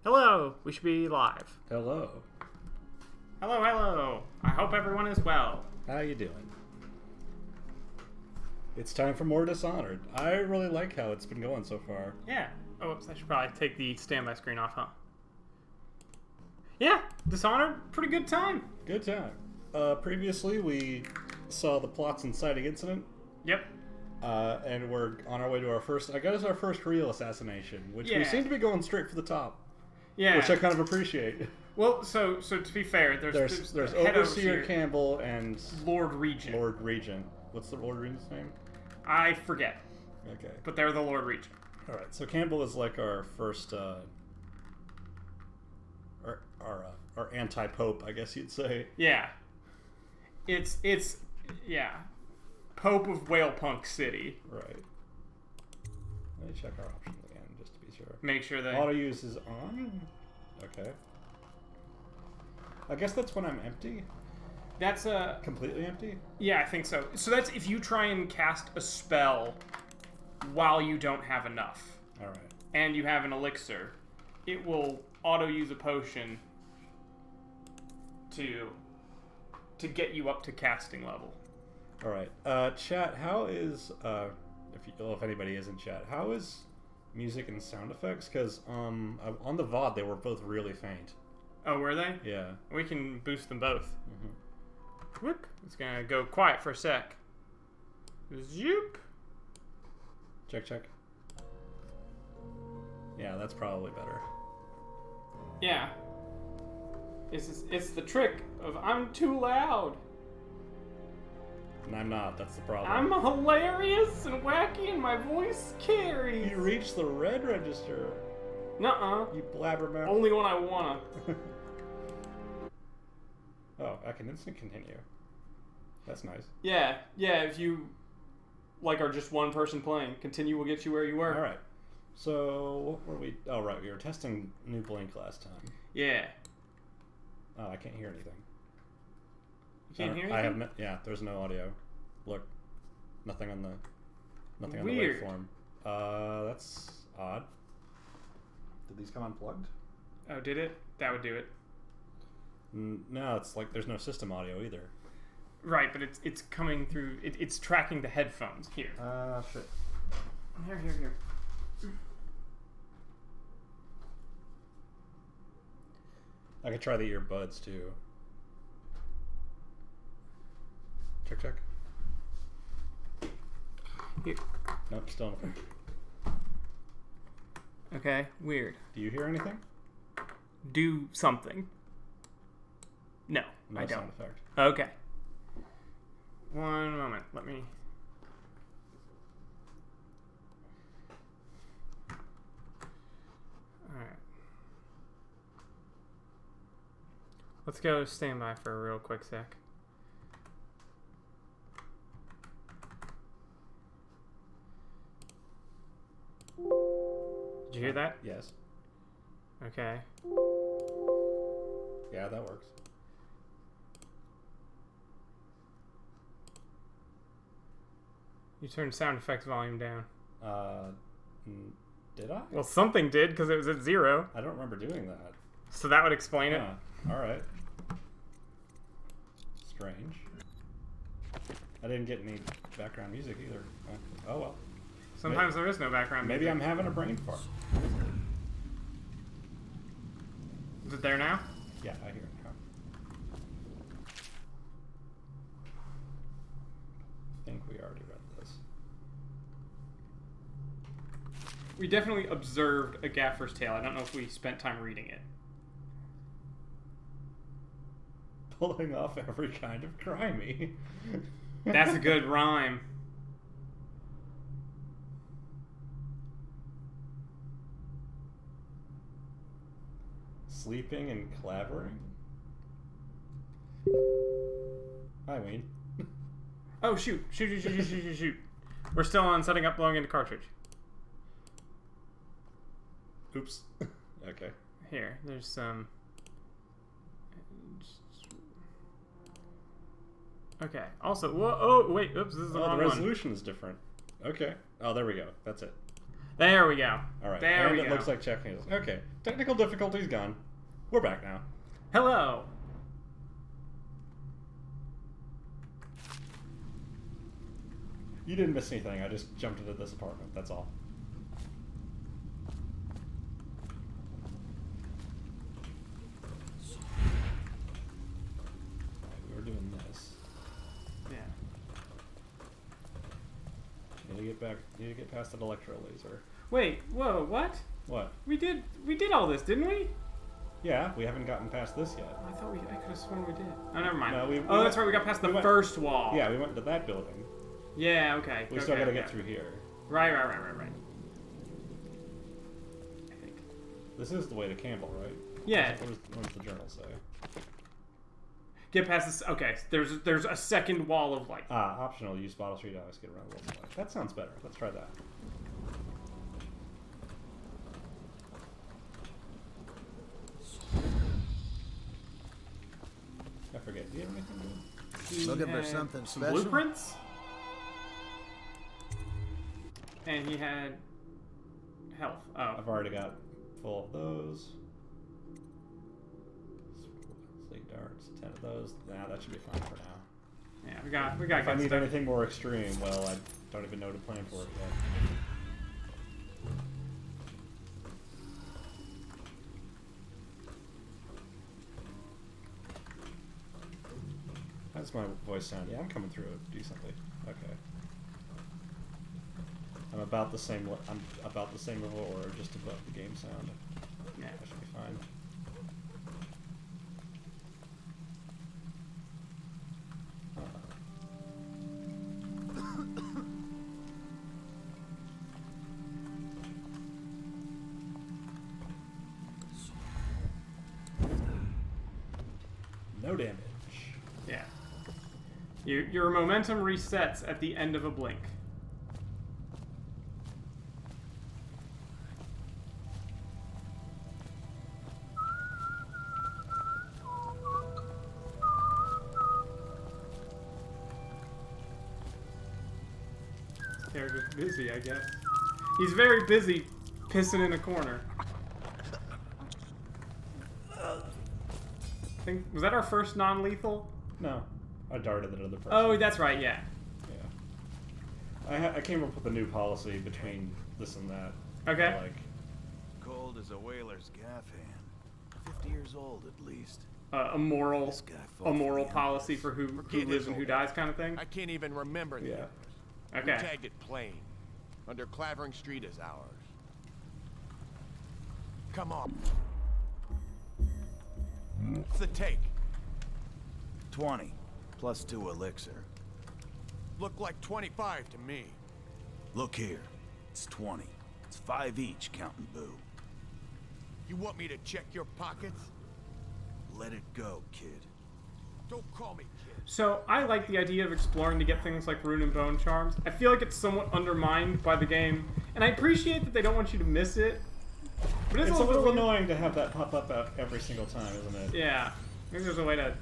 Hello, we should be live. Hello. Hello, hello. I hope everyone is well. How you doing? It's time for more Dishonored. I really like how it's been going so far. Yeah. Oh, oops, I should probably take the standby screen off, huh? Yeah, Dishonored, pretty good time. Good time. Previously we saw the Plots Inciting Incident. Yep. And we're on our way to our first real assassination, which we seem to be going straight for the top. Yeah. Which I kind of appreciate. Well, so to be fair, there's Overseer Campbell and Lord Regent. Lord Regent. What's the Lord Regent's name? I forget. Okay. But they're the Lord Regent. All right. So Campbell is like our first, our anti-pope, I guess you'd say. Yeah. It's Pope of Whale Punk City. Right. Let me check our options again, just to be sure. Make sure that auto use is on. Okay. I guess that's when I'm empty. That's completely empty? Yeah, I think so. So that's if you try and cast a spell while you don't have enough. All right. And you have an elixir, it will auto use a potion to get you up to casting level. All right. Chat, how is if anybody is in chat, how is music and sound effects? Because on the VOD they were both really faint. Oh, were they? Yeah. We can boost them both. Mm-hmm. Whoop. It's gonna go quiet for a sec. Zoop. Check. Yeah, that's probably better. Yeah. It's the trick of I'm too loud. And I'm not. That's the problem. I'm hilarious and wacky, and my voice carries. You reached the red register. Nuh-uh. You blabbermouth. Only when I wanna. Oh, I can instant continue. That's nice. Yeah. If you are just one person playing, continue will get you where you were. All right. So what were we? Oh, right. We were testing New Blink last time. Yeah. Oh, I can't hear anything. You can't hear anything? I have yeah. There's no audio. Look, nothing on the Weird. waveform. That's odd. Did these come unplugged? Oh, did it? That would do it. No, it's like there's no system audio either. Right, but it's coming through. It's tracking the headphones here. Shit. Here. I could try the earbuds too. Check. Here. Nope, still nothing. Okay, weird. Do you hear anything? Do something. No, No I don't. sound effect. Okay. One moment. Let me... Alright. Let's go standby for a real quick sec. Did you hear that? Yes. Okay. Yeah, that works. You turned sound effects volume down. Did I? Well, something did because it was at 0. I don't remember doing that. So that would explain it. All right. Strange. I didn't get any background music either. Oh well. Sometimes there is no background music. Maybe I'm having a brain fart. Is it there now? Yeah, I hear it now. I think we already read this. We definitely observed a gaffer's tale. I don't know if we spent time reading it. Pulling off every kind of crimey. That's a good rhyme. Sleeping and clavering? Hi, Wayne. Oh, shoot. Shoot. We're still on setting up blowing into cartridge. Oops. Okay. Here, there's some... Okay. Also, whoa, oh, wait, oops, this is the wrong the one. resolution is different. Okay. Oh, there we go. That's it. There we go. All right. There and we it go. looks like checking. Okay. Technical difficulties gone. We're back now. Hello. You didn't miss anything. I just jumped into this apartment. That's all. Right, we were doing this. Yeah. Need to get back. Need to get past that electro laser. Wait. Whoa. What? What? We did all this, didn't we? Yeah, we haven't gotten past this yet. I thought I could have sworn we did. Oh, never mind. No, oh, that's right. We got past the first wall. Yeah, we went to that building. Yeah. Okay. We still got to get through here. Right. I think. This is the way to Campbell, right? Yeah. What does the journal say? Get past this. Okay. There's a second wall of light. Optional. Use bottle street eyes. Get around the walls of light. That sounds better. Let's try that. I forget. Do you have anything good? Looking for something some special? blueprints? And he had health. Oh. I've already got full of those. Sleep darts, 10 of those. Nah, that should be fine for now. Yeah, we got. If I need anything more extreme, well, I don't even know to plan for it yet. How does my voice sound? Yeah, I'm coming through it decently. Okay. I'm about the same level, or just above the game sound. Yeah, I should be fine. No damage. Yeah. Your momentum resets at the end of a blink. Character's busy, I guess. He's very busy pissing in a corner. Was that our first non-lethal? No. I darted at another person. Oh, that's right, yeah. Yeah. I came up with a new policy between this and that. Okay. Like, Cold as a whaler's gaff hand. 50 years old at least. A moral policy for who lives and who dies kind of thing? I can't even remember the yeah. Okay. We tagged it plain. Under Clavering Street is ours. Come on. What's the take? 20 plus 2 elixir. Look like 25 to me. Look here. It's 20. It's 5 each, counting boo. You want me to check your pockets? Let it go, kid. Don't call me kid. So, I like the idea of exploring to get things like Rune and Bone Charms. I feel like it's somewhat undermined by the game, and I appreciate that they don't want you to miss it. But It's a little annoying to have that pop up every single time, isn't it? Yeah. Maybe there's a way to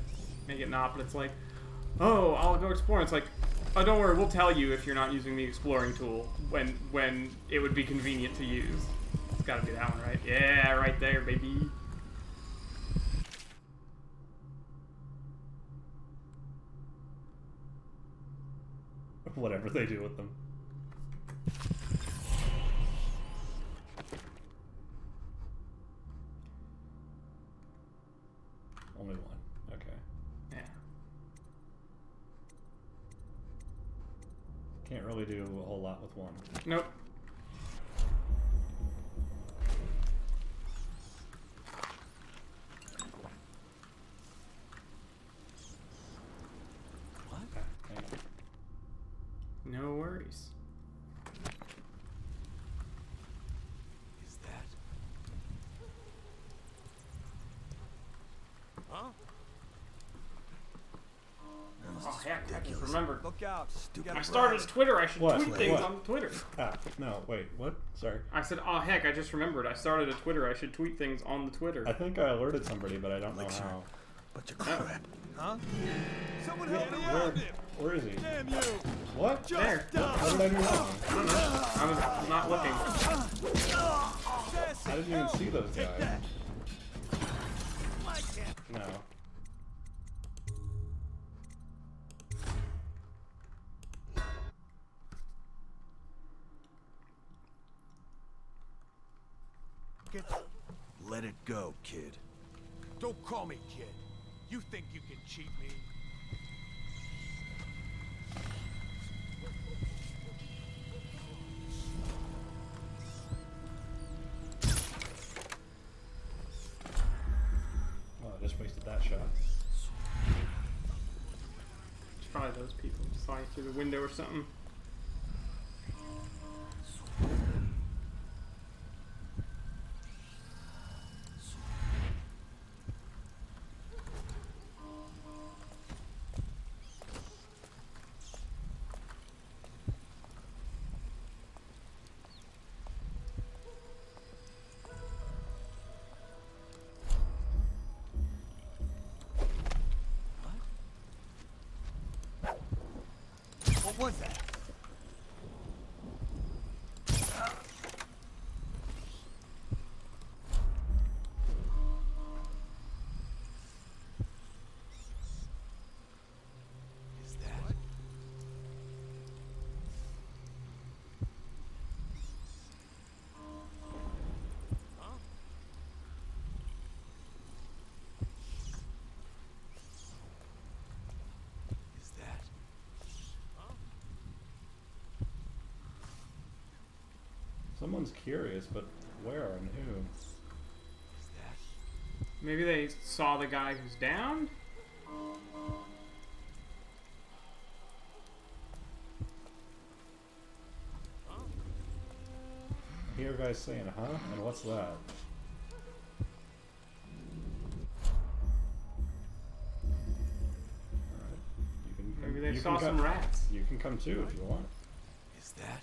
make it not, but it's like, oh, I'll go explore. It's like, oh, don't worry, we'll tell you if you're not using the exploring tool when it would be convenient to use. It's gotta be that one, right? Yeah, right there, baby. Whatever they do with them. Only one. Okay. Yeah. Can't really do a whole lot with one. Nope. What? Hang on. No worries. Is that? Huh? Oh, heck, I just remembered. Look out. I started Twitter. I should What? tweet things What? on Twitter. No, wait, what? Sorry. I said, oh, heck, I just remembered. I started a Twitter. I should tweet things on the Twitter. I think I alerted somebody, but I don't know how. But you're crap. Huh? Someone help me out. Where is he? Damn you. What? There. What did I do wrong? I don't know. I was not looking. I I didn't even see those guys. No. Let it go, kid. Don't call me kid. You think you can cheat me? Oh, I just wasted that shot. It's probably those people sliding through the window or something. What was that? Is that? Huh? Is that? Someone's curious, but where and who? Is that? Maybe they saw the guy who's down? I hear guys saying, huh? And what's that? Alright. You can come, Maybe they you saw can some come, rats. You can come too if you want. Is that?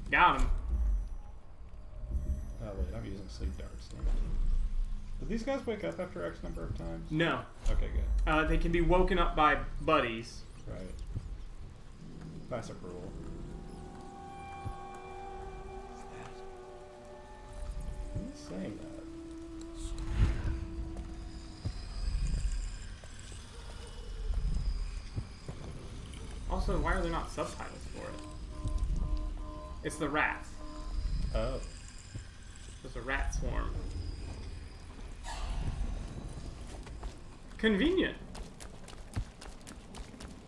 Got him. Oh wait, I'm using sleep darts. Damn it. Did these guys wake up after X number of times? No. Okay, good. They can be woken up by buddies. Right. Classic rule. Who's saying that? Also, why are there not subtitles for it? It's the rats. Oh. There's a rat swarm. Convenient.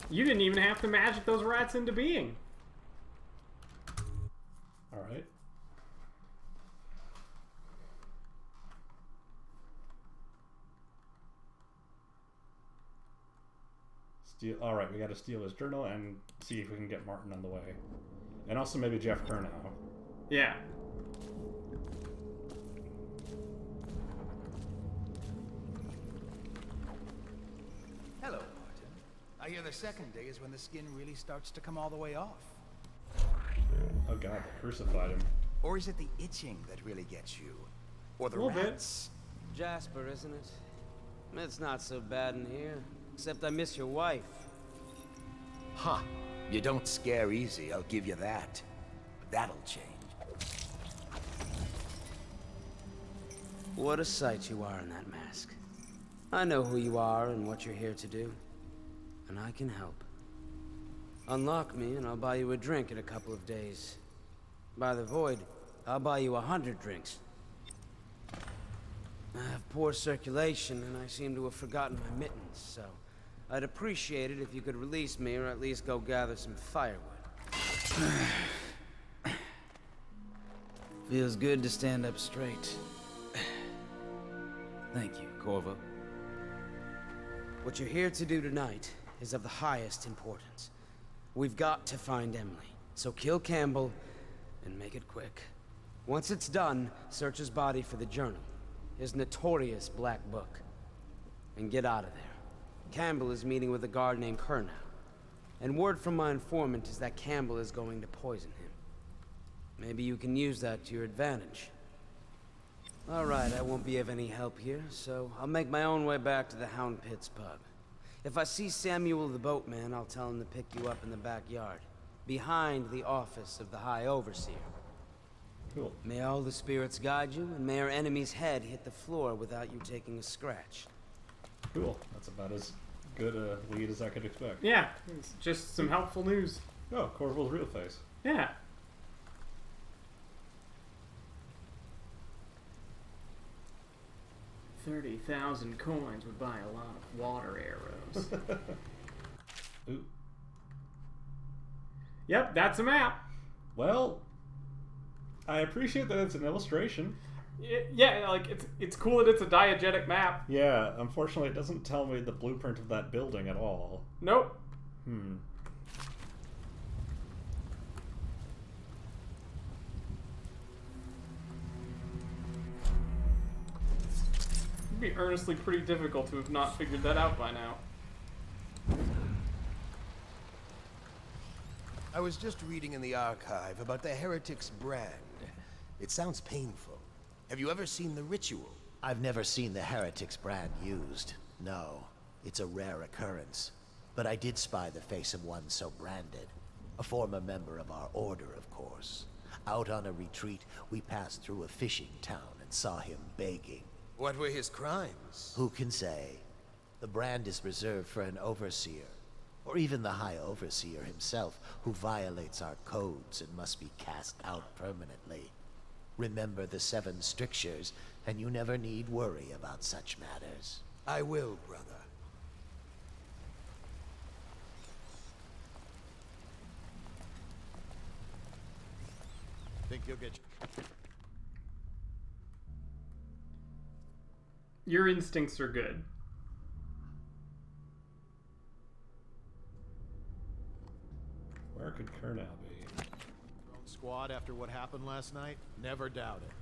You didn't even have to magic those rats into being. Alright. Alright, we gotta steal his journal and see if we can get Martin on the way. And also maybe Jeff Curnow. Yeah. Hello, Martin. I hear the second day is when the skin really starts to come all the way off. Oh god, they crucified him. Or is it the itching that really gets you? Or the Little bit. rats? Jasper, isn't it? It's not so bad in here. Except I miss your wife. Huh. You don't scare easy, I'll give you that. But that'll change. What a sight you are in that mask. I know who you are and what you're here to do. And I can help. Unlock me and I'll buy you a drink in a couple of days. By the Void, I'll buy you 100 drinks. I have poor circulation and I seem to have forgotten my mittens, so I'd appreciate it if you could release me or at least go gather some firewood. Feels good to stand up straight. Thank you, Corvo. What you're here to do tonight is of the highest importance. We've got to find Emily, so kill Campbell and make it quick. Once it's done, search his body for the journal, his notorious black book, and get out of there. Campbell is meeting with a guard named Curnow, and word from my informant is that Campbell is going to poison him. Maybe you can use that to your advantage. All right, I won't be of any help here, so I'll make my own way back to the Hound Pits pub. If I see Samuel the boatman, I'll tell him to pick you up in the backyard, behind the office of the High Overseer. Cool. May all the spirits guide you, and may our enemy's head hit the floor without you taking a scratch. Cool. That's about as good a lead as I could expect. Yeah, it's just some helpful news. Oh, Corville's real face. Yeah. $30,000 coins would buy a lot of water arrows. Ooh. Yep, that's a map. Well, I appreciate that it's an illustration. Yeah, like it's cool that it's a diegetic map. Yeah, unfortunately, it doesn't tell me the blueprint of that building at all. Nope. It'd be earnestly pretty difficult to have not figured that out by now. I was just reading in the archive about the Heretic's brand. It sounds painful. Have you ever seen the ritual? I've never seen the Heretic's brand used. No, it's a rare occurrence. But I did spy the face of one so branded. A former member of our order, of course. Out on a retreat, we passed through a fishing town and saw him begging. What were his crimes? Who can say? The brand is reserved for an overseer, or even the High Overseer himself, who violates our codes and must be cast out permanently. Remember the 7 strictures, and you never need worry about such matters. I will, brother. Think you'll get... Your instincts are good. Where could Kurnow be? Squad after what happened last night? Never doubt it.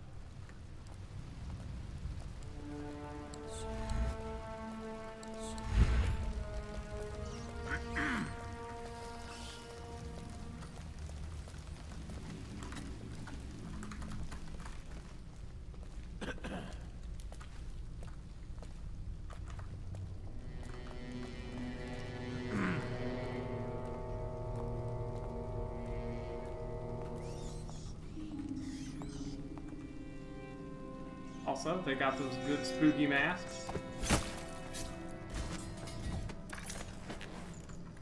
Also, they got those good spooky masks.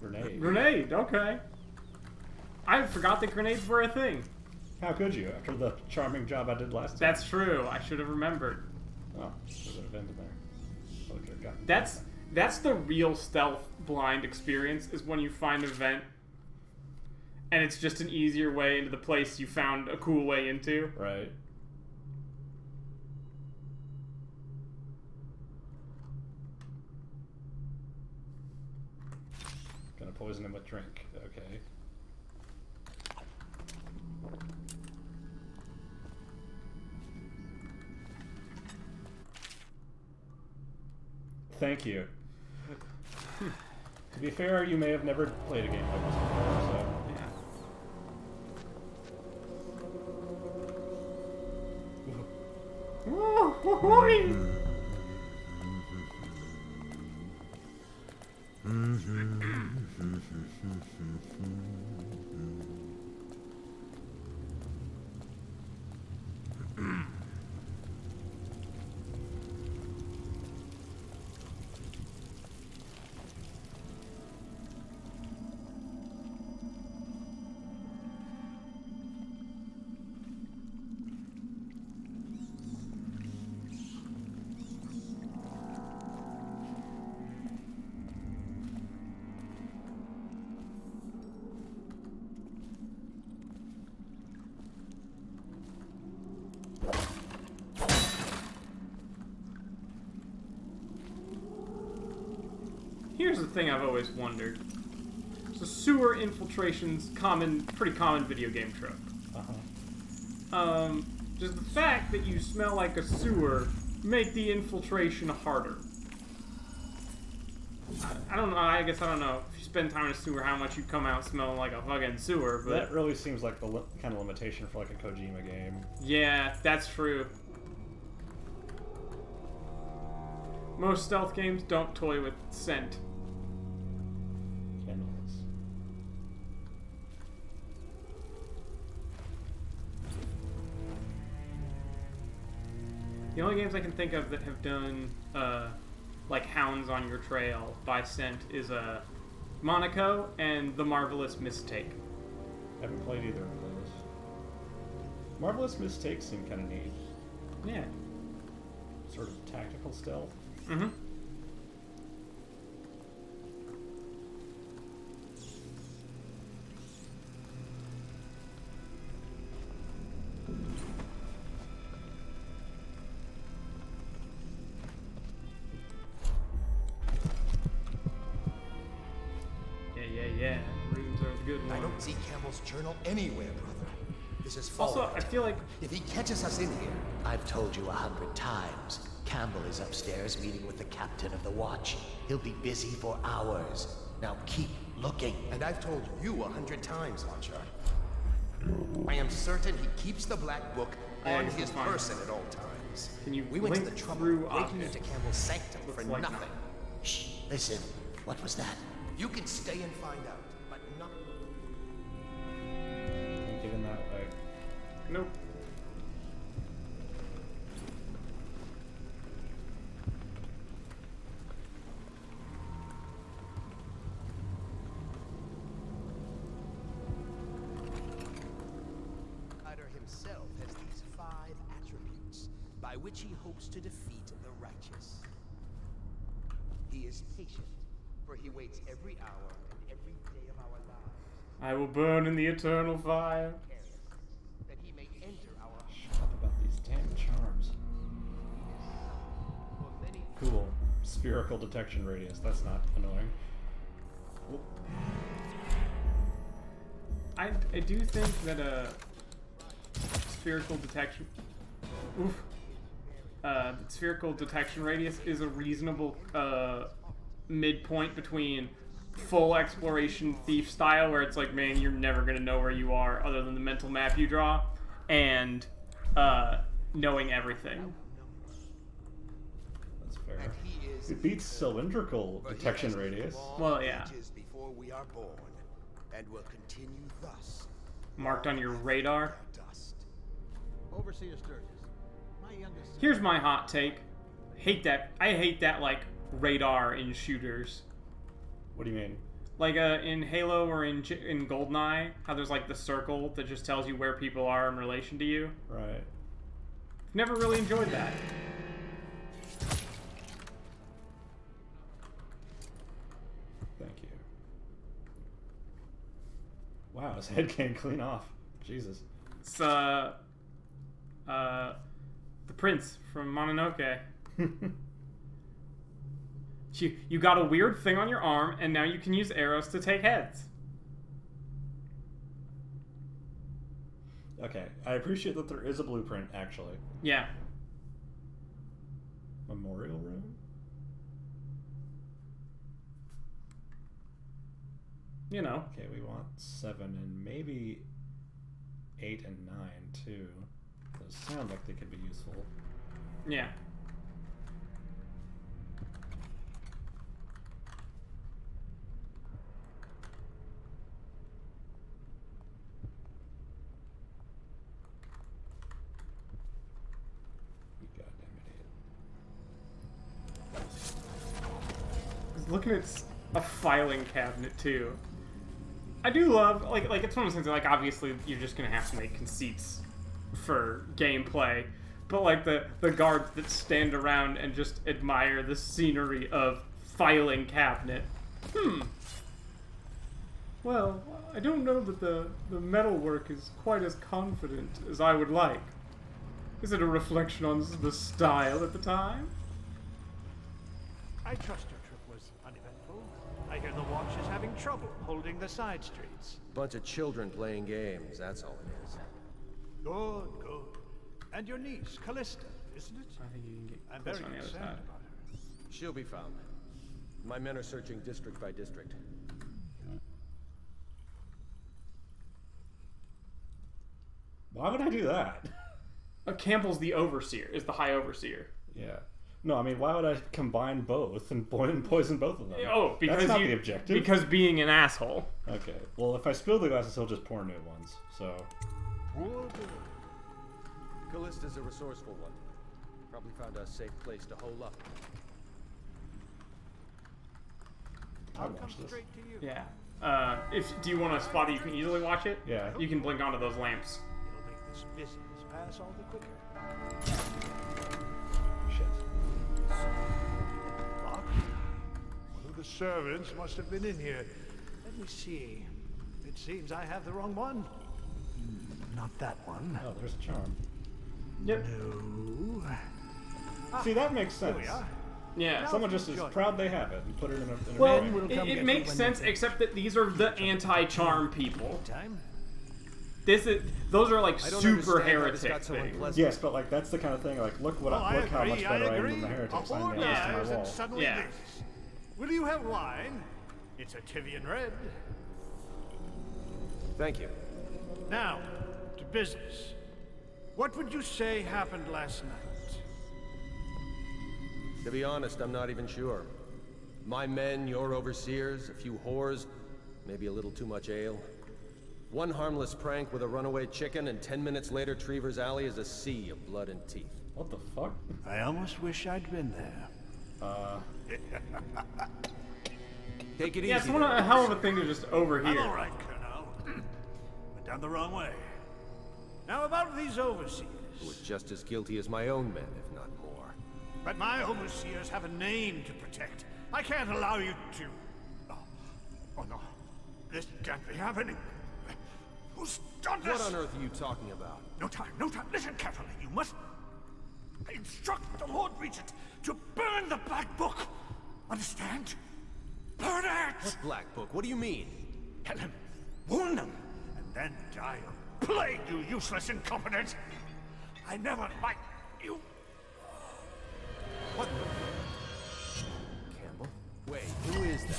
Grenade. Grenade, okay. I forgot that grenades were a thing. How could you, after the charming job I did last time? That's true. I should have remembered. Oh, there's an event in there. Probably could have gotten That's the real stealth blind experience, is when you find an event and it's just an easier way into the place you found a cool way into. Right. Gonna poison him with drink. Okay. Thank you. To be fair, you may have never played a game like this before, so... Here's the thing I've always wondered. So sewer infiltration's pretty common video game trope. Does the fact that you smell like a sewer make the infiltration harder? I don't know. I guess I don't know. If you spend time in a sewer, how much you come out smelling like a fucking sewer. But that really seems like the kind of limitation for like a Kojima game. Yeah, that's true. Most stealth games don't toy with scent. The only games I can think of that have done like hounds on your trail by scent is Monaco and The Marvelous Mistake. I haven't played either of those. Marvelous Mistakes seem kind of neat. Yeah. Sort of tactical stealth. Mm-hmm. Yeah. Runes are the good ones. I don't see Campbell's journal anywhere, brother. This is Also, falling. I feel like If he catches us in here, I've told you 100 times. Campbell is upstairs meeting with the captain of the watch. He'll be busy for hours. Now keep looking. and I've told you 100 times, Archer. I am certain he keeps the Black Book on this his is fine. person at all times. Can you We went to the blink trouble through of breaking objects? into Campbell's sanctum for Looks like nothing. not. Shh, listen. What was that? You can stay and find out, but not. Can't get in that way. nope. Rider himself has these 5 attributes by which he hopes to defeat the righteous. He is patient, for he waits every hour and every day of our lives, I will burn in the eternal fire. careless, that he may enter our Shut up about these damn charms. for many. Cool. Spherical detection radius. That's not annoying. Oop. I do think that spherical detection. Oof. Spherical detection radius is a reasonable midpoint between full exploration thief style, where it's like, man, you're never gonna know where you are other than the mental map you draw, and knowing everything. That's fair. And he is It beats cylindrical for he detection has radius. long Well, yeah. ages before we are born, and will continue thus. Marked on your radar. Dust. Overseer Sturgis, my youngest son. Here's my hot take. I hate that like radar in shooters. What do you mean? Like in Halo or in GoldenEye, how there's like the circle that just tells you where people are in relation to you. Right. Never really enjoyed that. Thank you. Wow, his head came clean off. Jesus. It's the prince from Mononoke. You got a weird thing on your arm, and now you can use arrows to take heads. Okay, I appreciate that there is a blueprint, actually. Yeah. Memorial room? You know. Okay, we want 7 and maybe 8 and 9 too. Those sound like they could be useful. Yeah. You goddamn idiot. Looking at a filing cabinet too. I do love like it's one of those things that, like, obviously you're just gonna have to make conceits for gameplay, but like the guards that stand around and just admire the scenery of filing cabinet. Well, I don't know that the metalwork is quite as confident as I would like. Is it a reflection on the style at the time? I trust your trip was uneventful. I hear the watch is having trouble holding the side streets. Bunch of children playing games, that's all it is. Good, good. And your niece, Callista, isn't it? I think you can get I'm closer very on the other concerned side. about her. She'll be found. My men are searching district by district. Why would I do that? Campbell's the overseer, is the high overseer. Yeah. No, I mean, why would I combine both and poison both of them? Oh, because that's not the objective. Because being an asshole. Okay. Well, if I spill the glasses, he'll just pour new ones. So. Callista's a resourceful one. Probably found a safe place to hole up. I'll come straight to you. Yeah. Do you want a spot that you can easily watch it? Yeah. You can blink onto those lamps. It'll make this business pass all the quicker. Shit. Locked? One of the servants must have been in here. Let me see. It seems I have the wrong one. Not that one. Oh, there's a charm. Yep. No. See, that makes Here sense. we are. Yeah. Someone just is proud they have it and put it in a Well, bag. will come it get makes you when sense, they- except that these are the anti-charm people. Time? Those are like I don't super understand how heretic this got so things. unpleasant. Yes, but like that's the kind of thing. Like, look what Oh, look how much better I am than the A heretics. I'm horde the dies to my and wall. suddenly Yeah. this. Will you have wine? It's a Tivian red. Thank you. Now, to business. What would you say happened last night? To be honest, I'm not even sure. My men, your overseers, a few whores, maybe a little too much ale. One harmless prank with a runaway chicken, and 10 minutes later, Trevor's Alley is a sea of blood and teeth. What the fuck? I almost wish I'd been there. Take it easy. Yeah, it's a hell of a thing to just I'm overhear. all right, Colonel. Went down the wrong way. Now about these overseers. Who are just as guilty as my own men, if not more. But my overseers have a name to protect. I can't allow you to... Oh no. This can't be happening. Who's done this? What on earth are you talking about? No time, no time. Listen carefully. You must instruct the Lord Regent to burn the Black Book. Understand? Burn it! What Black Book? What do you mean? Tell him. Warn them. And then die of plague, you useless incompetent. I never liked you. What the... Campbell? Wait, who is that?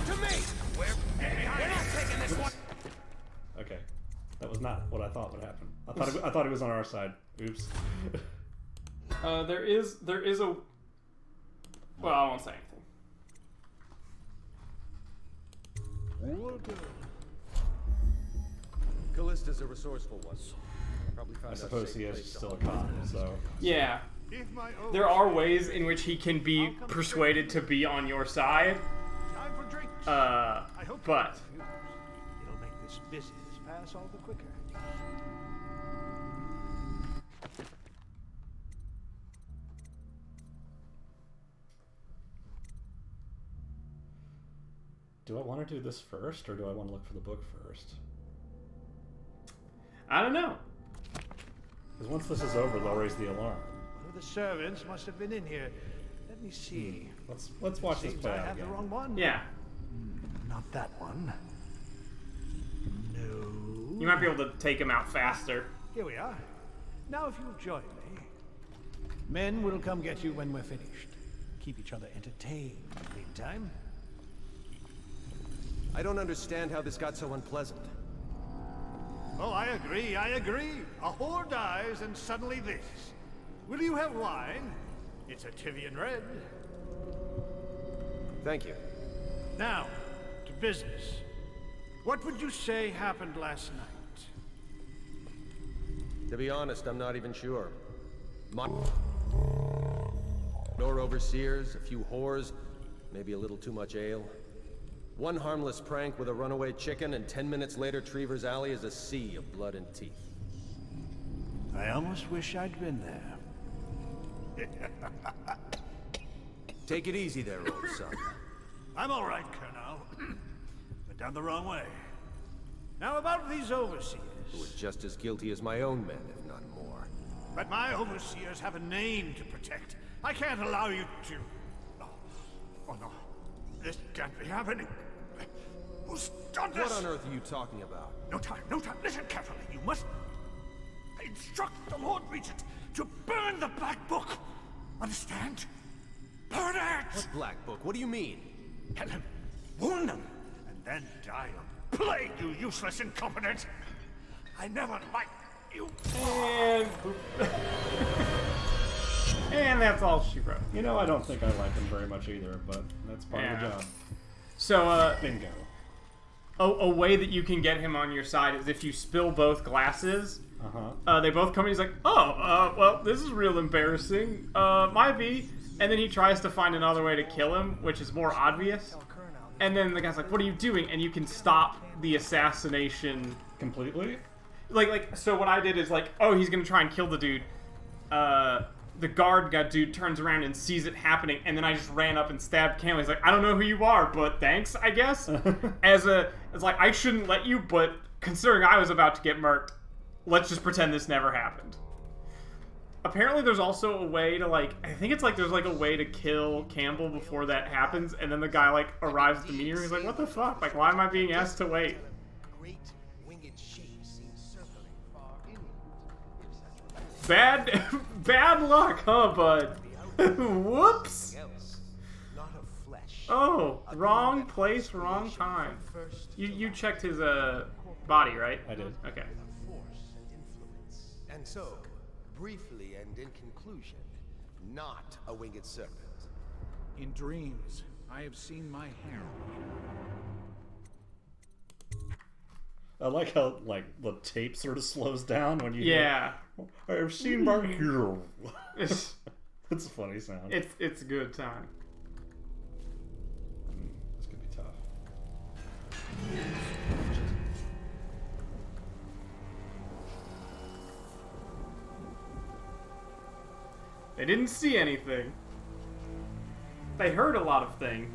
To me! We're not taking this one! Okay, that was not what I thought would happen. I thought it was on our side. Oops. There is a. Well, I won't say anything. Callista's a resourceful one. Probably found I a suppose safe he is place to still a hole cop, so. Yeah. If my There are overseers ways in which he can be persuaded to be on your side, time for drinks. I hope but you refuse. It'll make this business pass all the quicker. Do I want to do this first, or do I want to look for the book first? I don't know. Because once this is over, they'll raise the alarm. One of the servants must have been in here. Let me see. Let's watch this Seems play I out have the again. wrong one. Yeah. Not that one. No. You might be able to take him out faster. Here we are. Now if you'll join me. Men will come get you when we're finished. Keep each other entertained in the meantime. I don't understand how this got so unpleasant. Oh, I agree, I agree. A whore dies and suddenly this. Will you have wine? It's a Tivian red. Thank you. Now, to business. What would you say happened last night? To be honest, I'm not even sure. My... Your overseers, a few whores, maybe a little too much ale. One harmless prank with a runaway chicken, and 10 minutes later, Trevor's Alley is a sea of blood and teeth. I almost wish I'd been there. Take it easy there, old son. I'm all right, Colonel. Went down the wrong way. Now about these overseers. Who are just as guilty as my own men, if not more. But my overseers have a name to protect. I can't allow you to... Oh no. This can't be happening. Who's done this? What on earth are you talking about? No time, no time. Listen carefully. You must instruct the Lord Regent to burn the Black Book. Understand? Burn it! What Black Book? What do you mean? Tell him. Warn them. And then die of plague, you useless incompetent. I never liked you. And and that's all she wrote. You know, I don't think I like him very much either, but that's part of the job. So Bingo. a way that you can get him on your side is if you spill both glasses. They both come in. He's like, well, this is real embarrassing. Might be. And then he tries to find another way to kill him, which is more obvious. And then the guy's like, what are you doing? And you can stop the assassination completely. So what I did is like, oh, he's gonna try and kill the dude. The guard dude turns around and sees it happening, and then I just ran up and stabbed Campbell. He's like, I don't know who you are, but thanks, I guess. It's like, I shouldn't let you, but considering I was about to get murked, let's just pretend this never happened. Apparently there's also a way to, like, I think it's like there's like a way to kill Campbell before that happens, and then the guy like arrives at the meeting and he's like, what the fuck? Like, why am I being asked to wait? Bad luck, huh, bud? Whoops! Oh, wrong place, wrong time. You checked his body, right? I did. Okay. And so, briefly and in conclusion, not a winged serpent. In dreams, I have seen my heroine. I like how, like, the tape sort of slows down when you Yeah. hear, I've seen my hero. It's a funny sound. It's a good time. This could be tough. They didn't see anything. They heard a lot of things.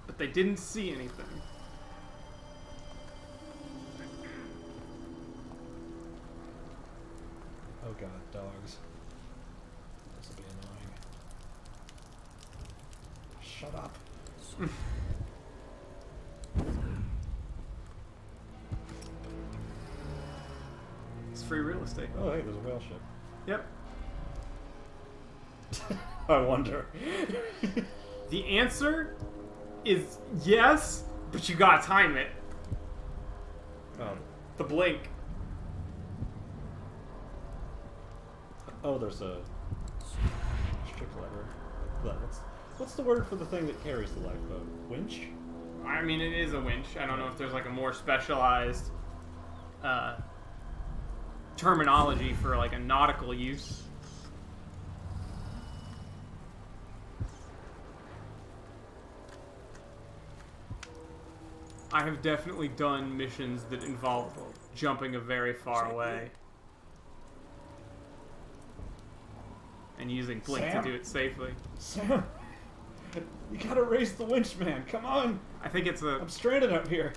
But they didn't see anything. Oh god, dogs. This will be annoying. Shut up. It's free real estate. Oh hey, there's a whale ship. Yep. I wonder. The answer is yes, but you gotta time it. Oh. The blink. Oh, there's a strip lever. What's the word for the thing that carries the lifeboat? Winch? I mean, it is a winch. I don't know if there's like a more specialized terminology for like a nautical use. I have definitely done missions that involve jumping a very far away and using blink Sam? to do it safely. Sam, you gotta raise the winch, man. Come on. I think it's I'm stranded up here.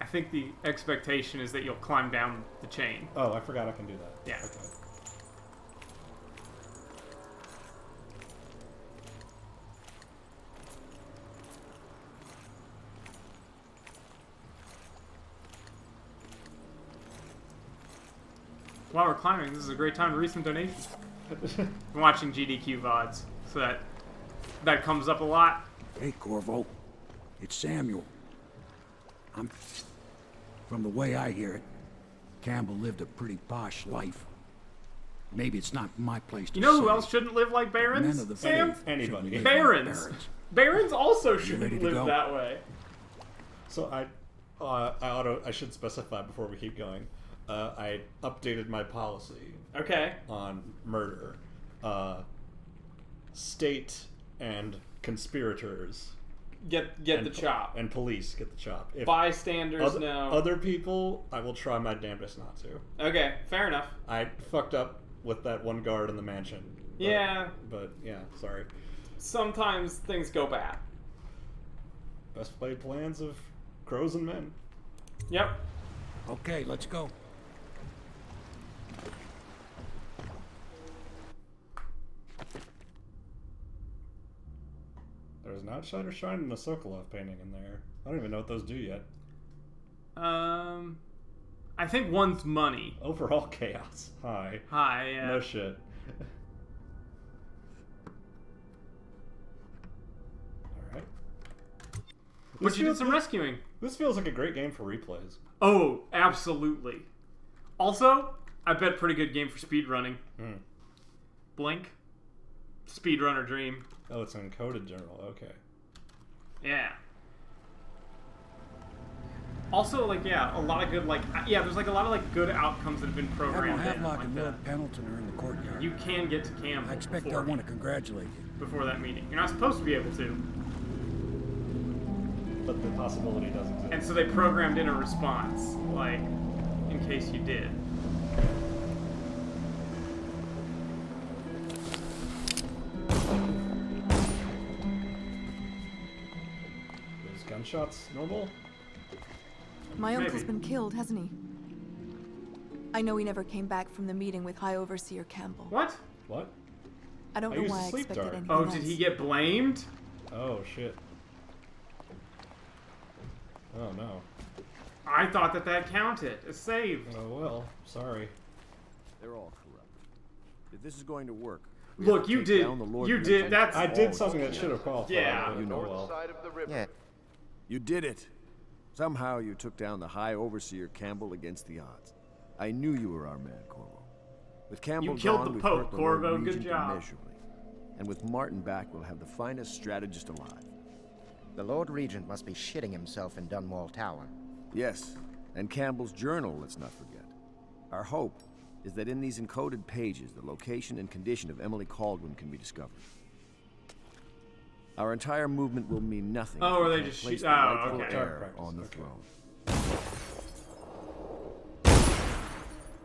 I think the expectation is that you'll climb down the chain. Oh, I forgot I can do that. Yeah. Okay. While we're climbing, this is a great time to read some donations. I'm watching GDQ VODs, so that comes up a lot. Hey, Corvo. It's Samuel. From the way I hear it, Campbell lived a pretty posh life. Maybe it's not my place to You know say. who else shouldn't live like barons? Men of the Sam? faith Anybody. shouldn't live like Barons. Barons also ready shouldn't to live go? that way. So I should specify before we keep going. I updated my policy. Okay. On murder. State and conspirators Get the chop. and police get the chop. If Bystanders, no. Other people, I will try my damnedest not to. Okay, fair enough. I fucked up with that one guard in the mansion. But yeah, sorry. Sometimes things go bad. Best laid plans of crows and men. Yep. Okay, let's go. There's an Outsider Shrine and a Sokolov painting in there. I don't even know what those do yet. I think one's money. Overall chaos. Hi. Hi, yeah. No shit. Alright. But you did some rescuing. This feels like a great game for replays. Oh, absolutely. Also, I bet pretty good game for speedrunning. Blink. Speedrunner dream. Oh, it's an encoded journal. Okay. Yeah. Also, like, yeah, a lot of good, like, yeah, there's like a lot of like good outcomes that have been programmed in. Admiral Havelock Like and Lord Pendleton are in the courtyard. you can get to Campbell. I expect before, they'll want to congratulate you. before that meeting. You're not supposed to be able to. But the possibility does exist. And so they programmed in a response, like, in case you did. Those gunshots normal? My uncle's Maybe. been killed, hasn't he? I know he never came back from the meeting with High Overseer Campbell. What? What? I don't I know used why to I sleep expected dark. anything Oh, else. did he get blamed? Oh, shit. Oh, no. I thought that that counted. It's saved. Oh, well. Sorry. They're all corrupt. If this is going to work, we Look, have to you take did. down the Lord You Regent did. That's. I did something that should have qualified. Yeah. but You know well. Yeah. You did it. Somehow you took down the High Overseer Campbell against the odds. I knew you were our man, Corvo. With Campbell You killed gone, the we've Pope, hurt the Lord Corvo. Good Regent job. immeasurably. And with Martin back, we'll have the finest strategist alive. The Lord Regent must be shitting himself in Dunwall Tower. Yes, and Campbell's journal, let's not forget. Our hope is that in these encoded pages, the location and condition of Emily Caldwin can be discovered. Our entire movement will mean nothing. Oh, if we or they can't just place shoot- the oh, rightful okay. heir Practice, on the okay. throne.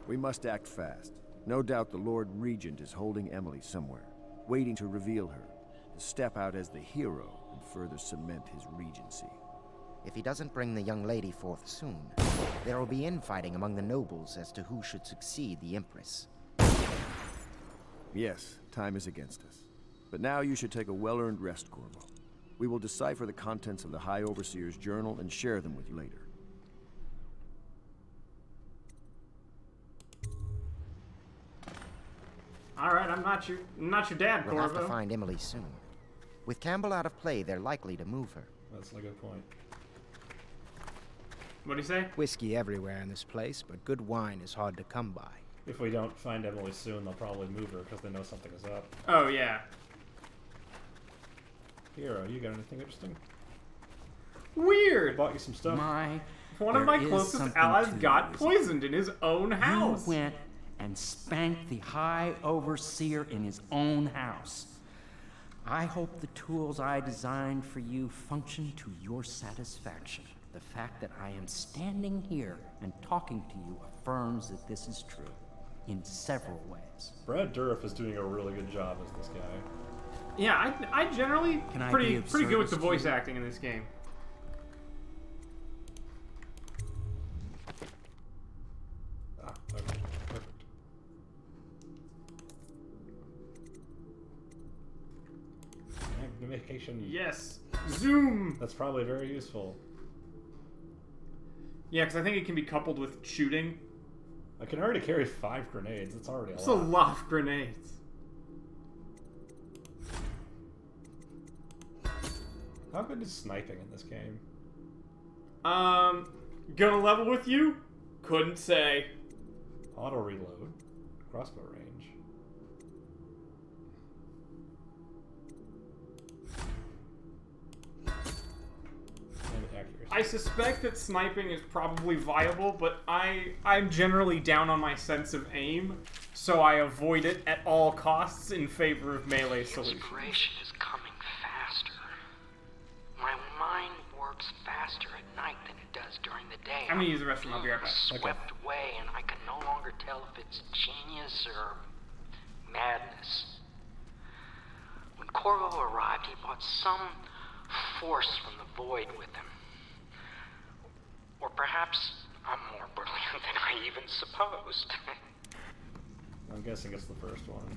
We must act fast. No doubt the Lord Regent is holding Emily somewhere, waiting to reveal her, to step out as the hero and further cement his regency. If he doesn't bring the young lady forth soon, there will be infighting among the nobles as to who should succeed the Empress. Yes, time is against us. But now you should take a well-earned rest, Corvo. We will decipher the contents of the High Overseer's journal and share them with you later. All right, I'm not your dad, We'll have to Corvo. find Emily soon. With Campbell out of play, they're likely to move her. That's a good point. What'd he say? Whiskey everywhere in this place, but good wine is hard to come by. If we don't find Emily soon, they'll probably move her because they know something is up. Oh yeah. Hero, you got anything interesting? Weird. Bought you some stuff. One of my closest allies got poisoned in his own house. You went and spanked the High Overseer in his own house. I hope the tools I designed for you function to your satisfaction. The fact that I am standing here and talking to you affirms that this is true in several ways. Brad Dourif is doing a really good job as this guy. Yeah, I generally Can I pretty be of good with service the to voice you? acting in this game. Ah, okay. Perfect. Magnification. Yes. Zoom. That's probably very useful. Yeah, because I think it can be coupled with shooting. I can already carry 5 grenades. It's already a It's lot. a lot of grenades. How good is sniping in this game? Gonna level with you? Couldn't say. Auto reload. Crossbow range. And accuracy. I suspect that sniping is probably viable, but I'm generally down on my sense of aim, so I avoid it at all costs in favor of melee solutions. Inspiration is coming faster. My mind works faster at night than it does during the day. I'm gonna use the restroom. I'll be right back. Swept away, and I can no longer tell if it's genius or madness. When Corvo arrived, he brought some force from the void with him. Or perhaps I'm more brilliant than I even supposed. I'm guessing it's the first one.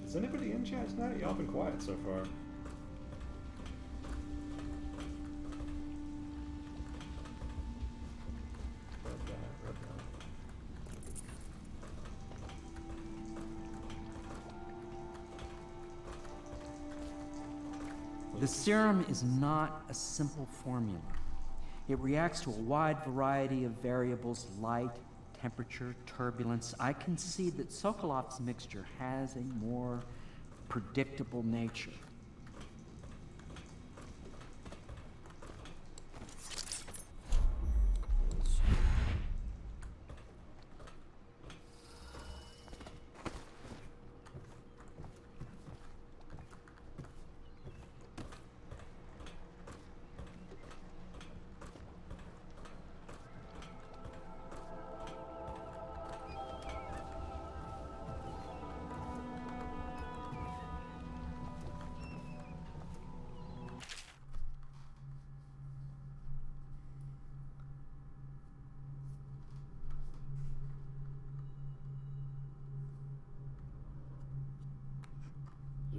Is anybody in chat tonight? Y'all been quiet so far. Red dot. The serum is not a simple formula. It reacts to a wide variety of variables: light, temperature, turbulence. I concede that Sokolov's mixture has a more predictable nature.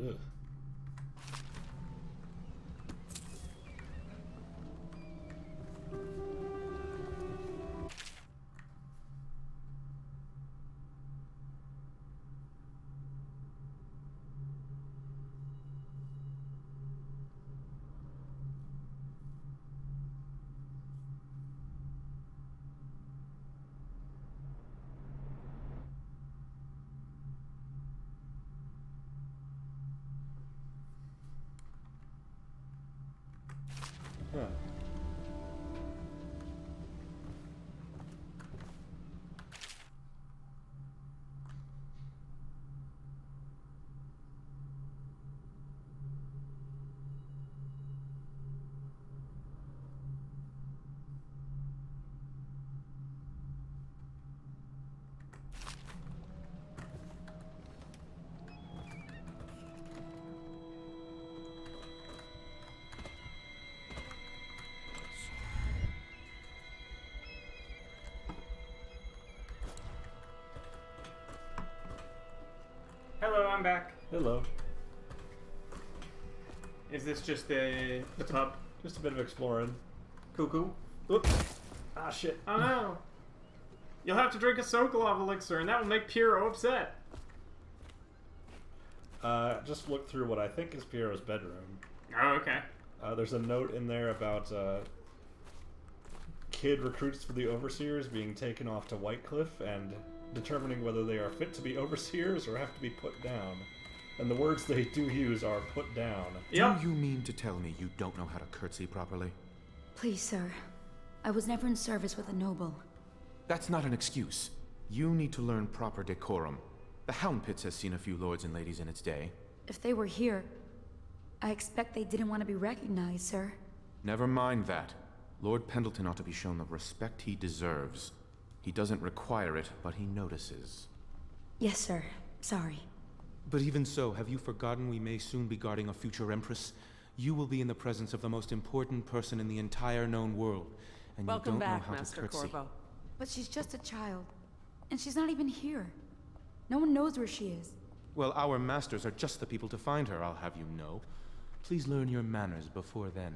Ugh. Huh. Hello, I'm back. Hello. Is this just the pub? Just a bit of exploring. Cuckoo. Oops. Ah, shit. Oh no. You'll have to drink a Sokolov elixir, and that will make Piero upset. Just look through what I think is Piero's bedroom. Oh, okay. There's a note in there about kid recruits for the overseers being taken off to Whitecliff and determining whether they are fit to be overseers or have to be put down. And the words they do use are put down. Yep. Do you mean to tell me you don't know how to curtsy properly? Please, sir. I was never in service with a noble. That's not an excuse. You need to learn proper decorum. The Hound Pits has seen a few lords and ladies in its day. If they were here, I expect they didn't want to be recognized, sir. Never mind that. Lord Pendleton ought to be shown the respect he deserves. He doesn't require it, but he notices. Yes, sir. Sorry. But even so, have you forgotten we may soon be guarding a future Empress? You will be in the presence of the most important person in the entire known world, and you don't know how to curtsy. Corvo. But she's just a child, and she's not even here. No one knows where she is. Well, our masters are just the people to find her, I'll have you know. Please learn your manners before then.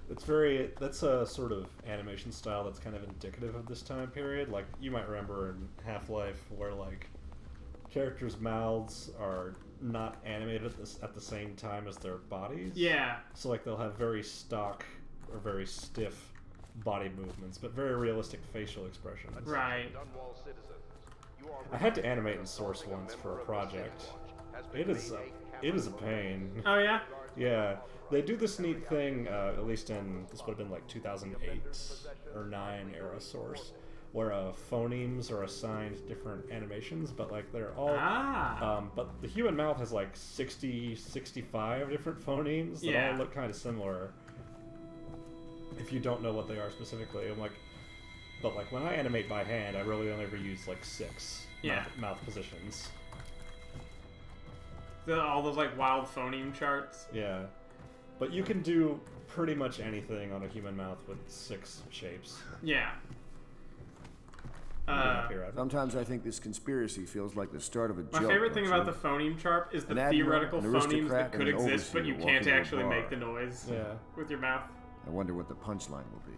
That's a sort of animation style that's kind of indicative of this time period. Like, you might remember in Half-Life where, like, characters' mouths are not animated at the same time as their bodies. Yeah. So, like, they'll have very stock or very stiff body movements, but very realistic facial expressions. Right. I had to animate in Source once for a project. It is a pain. Oh, yeah? Yeah. They do this neat thing, at least in, this would have been like 2008 or 9 era Source, where phonemes are assigned different animations, but like they're all, but the human mouth has like 65 different phonemes that all look kind of similar. If you don't know what they are specifically, but like when I animate by hand, I really only ever use like 6 mouth positions. All those like wild phoneme charts. Yeah. But you can do pretty much anything on a human mouth with 6 shapes. Yeah. Sometimes I think this conspiracy feels like the start of a joke. My favorite thing about the phoneme chart is the theoretical phonemes that could exist, but you can't actually make the noise with your mouth. I wonder what the punchline will be.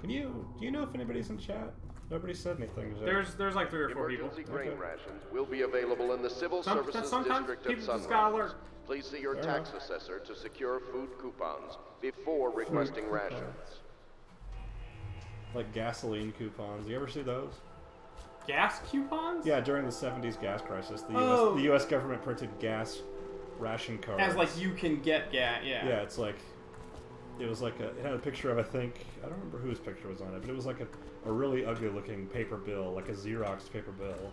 Do you know if anybody's in chat? Nobody said anything. There's like 3 or 4 people. Emergency grain rations will be available in the Civil Services District of Sunrise. Please see your tax assessor to secure food coupons before requesting rations. Like gasoline coupons. You ever see those? gas coupons? Yeah, during the 70s gas crisis, the US government printed gas ration cards. As like you can get gas, yeah. Yeah, it's like it was like it had a picture of, I don't remember whose picture was on it, but it was like a really ugly looking paper bill, like a Xerox paper bill.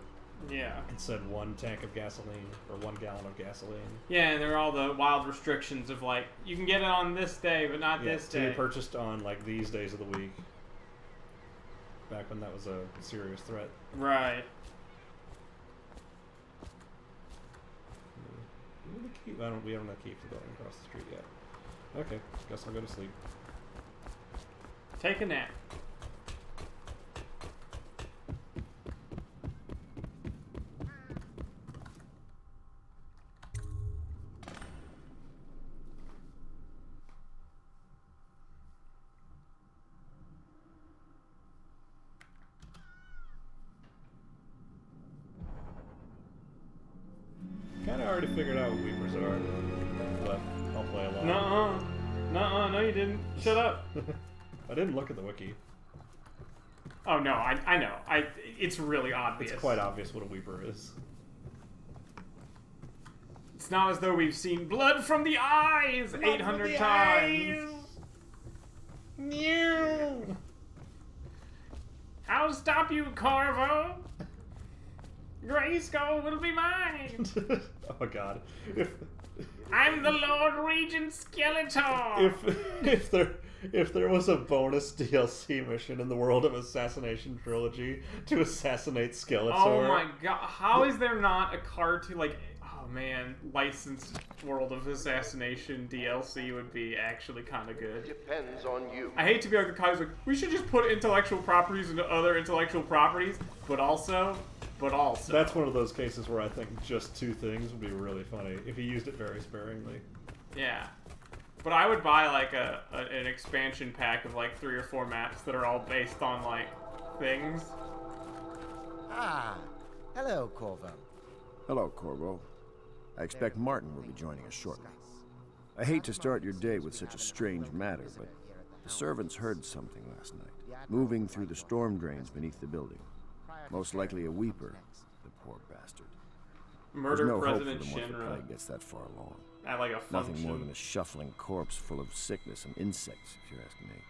Yeah. It said 1 tank of gasoline or 1 gallon of gasoline. Yeah, and there are all the wild restrictions of like you can get it on this day, but not this day. To be purchased on like these days of the week. Back when that was a serious threat. Right. We haven't the key for the building across the street yet. Okay, guess I'll go to sleep. Take a nap. Kinda already figured out what Weepers are, but I'll play along. Nuh-uh, no you didn't. Shut up. I didn't look at the wiki. Oh no, I know. It's really obvious. It's quite obvious what a Weeper is. It's not as though we've seen blood from the eyes 800 times. No. I'll stop you, Corvo. Grayskull will be mine. Oh my god. I'm the Lord Regent Skeletor. If there was a bonus DLC mission in the World of Assassination Trilogy to assassinate Skeletor. Oh my god. How is there not a cartoon like man, licensed World of Assassination DLC would be actually kind of good. Depends on you. I hate to be like the guy who's like, we should just put intellectual properties into other intellectual properties, but also. That's one of those cases where I think just 2 things would be really funny if he used it very sparingly. Yeah. But I would buy like an expansion pack of like 3 or 4 maps that are all based on like things. Ah, hello, Corvo. Hello, Corvo. I expect Martin will be joining us shortly. I hate to start your day with such a strange matter, but the servants heard something last night, moving through the storm drains beneath the building. Most likely a Weeper, the poor bastard. Murder There's no President hope for them once the Shinra. plague gets that far along. At like a function. Nothing more than a shuffling corpse full of sickness and insects, if you ask me.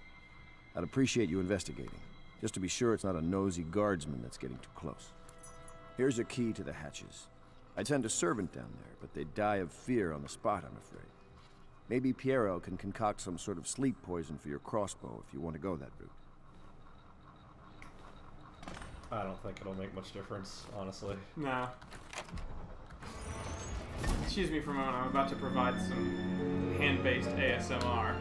I'd appreciate you investigating, just to be sure it's not a nosy guardsman that's getting too close. Here's a key to the hatches. I'd send a servant down there, but they'd die of fear on the spot, I'm afraid. Maybe Piero can concoct some sort of sleep poison for your crossbow if you want to go that route. I don't think it'll make much difference, honestly. No. Excuse me for a moment, I'm about to provide some hand-based ASMR.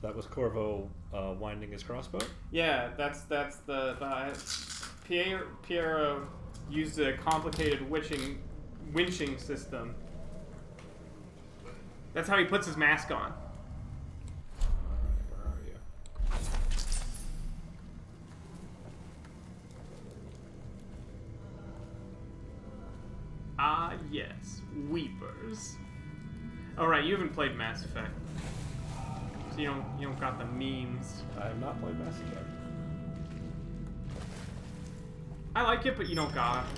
That was Corvo winding his crossbow? Yeah, that's the Piero used a complicated winching system. That's how he puts his mask on. Where are you? Ah, yes, Weepers. Oh right, you haven't played Mass Effect. So you don't got the memes. I have not played Mass Effect. I like it, but you don't got it.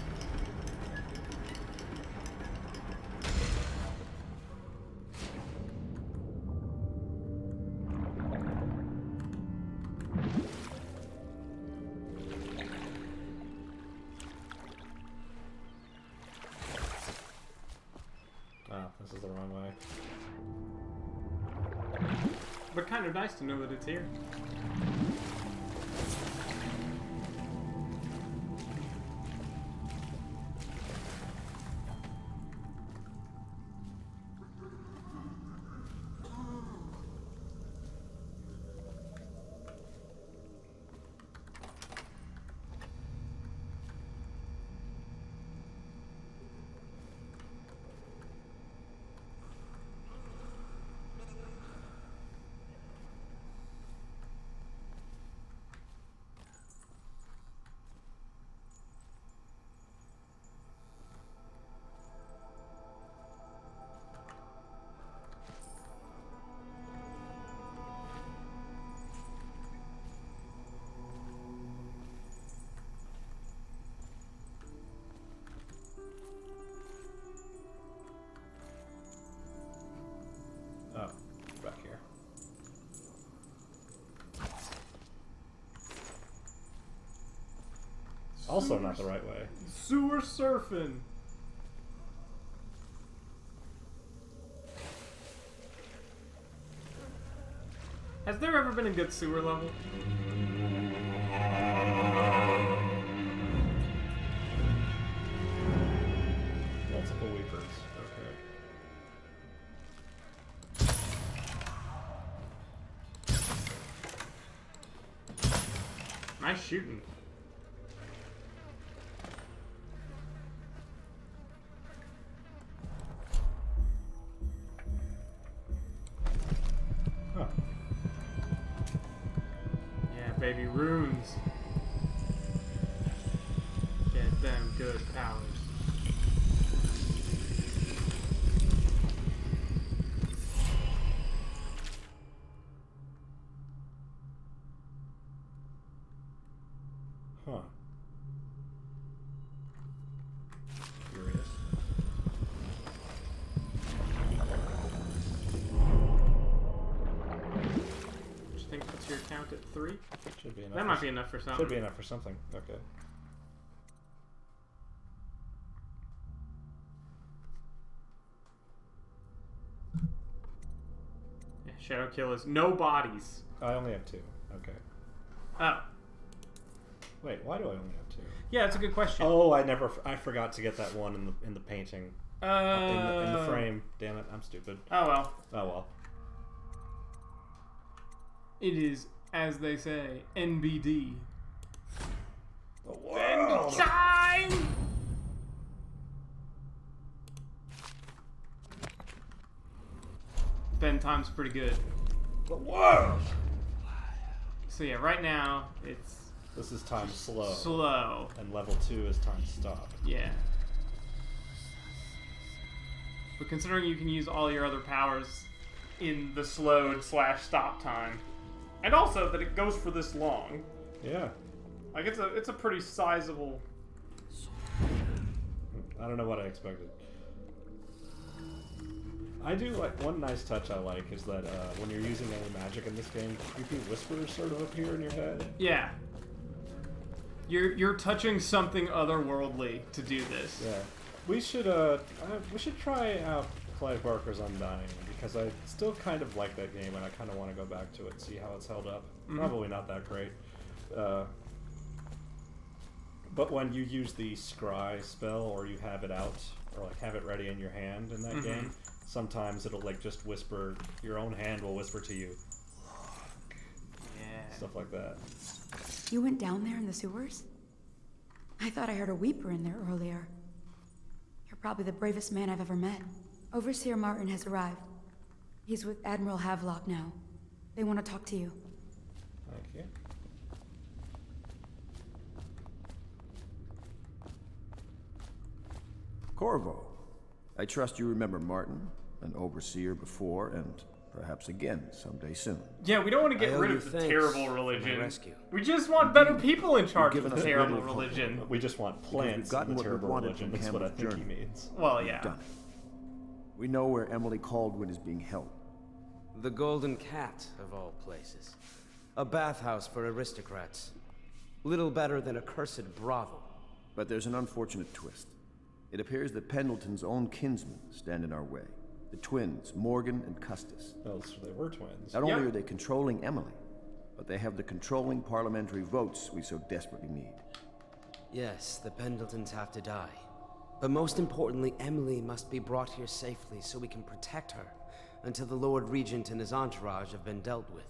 Oh, this is the wrong way. But kind of nice to know that it's here. Also not the right way. Sewer surfing. Has there ever been a good sewer level? Multiple weepers. Okay. Nice shooting. Huh. Yeah, baby, runes. Get them good powers. Huh. Curious. Just think what's your count at 3? Should be enough. That might be enough for something. Should be enough for something. Okay. Yeah, Shadow Kill is no bodies. I only have 2. Okay. Oh. Wait, why do I only have 2? Yeah, it's a good question. Oh, I forgot to get that one in the painting. In the frame. Damn it, I'm stupid. Oh well. Oh well. It is, as they say, NBD. The world. Time! Ben time's pretty good. The world. So yeah, right now it's. This is time slow. Slow. And level 2 is time stop. Yeah. But considering you can use all your other powers in the slowed/stop time, and also that it goes for this long. Yeah. Like it's a pretty sizable. I don't know what I expected. I do like one nice touch I like is that when you're using any magic in this game, creepy whispers sort of appear in your head. Yeah. You're touching something otherworldly to do this. Yeah. We should try out Clive Barker's Undying because I still kind of like that game and I kind of want to go back to it and see how it's held up. Mm-hmm. Probably not that great. But when you use the scry spell or you have it out or like have it ready in your hand in that game, sometimes it'll like just whisper, your own hand will whisper to you. Yeah. Stuff like that. You went down there in the sewers? I thought I heard a weeper in there earlier. You're probably the bravest man I've ever met. Overseer Martin has arrived. He's with Admiral Havelock now. They want to talk to you. Thank you. Corvo, I trust you remember Martin, an overseer before, and perhaps again someday soon. Yeah, we don't want to get rid of the terrible religion. We just want better people in charge of the terrible religion. We just want plants in the terrible religion. That's what I think he means. Well, yeah. Done. We know where Emily Caldwin is being held. The Golden Cat, of all places. A bathhouse for aristocrats. Little better than a cursed brothel. But there's an unfortunate twist. It appears that Pendleton's own kinsmen stand in our way. The twins, Morgan and Custis. Oh, so they were twins. Not only are they controlling Emily, but they have the controlling parliamentary votes we so desperately need. Yes, the Pendletons have to die. But most importantly, Emily must be brought here safely so we can protect her until the Lord Regent and his entourage have been dealt with.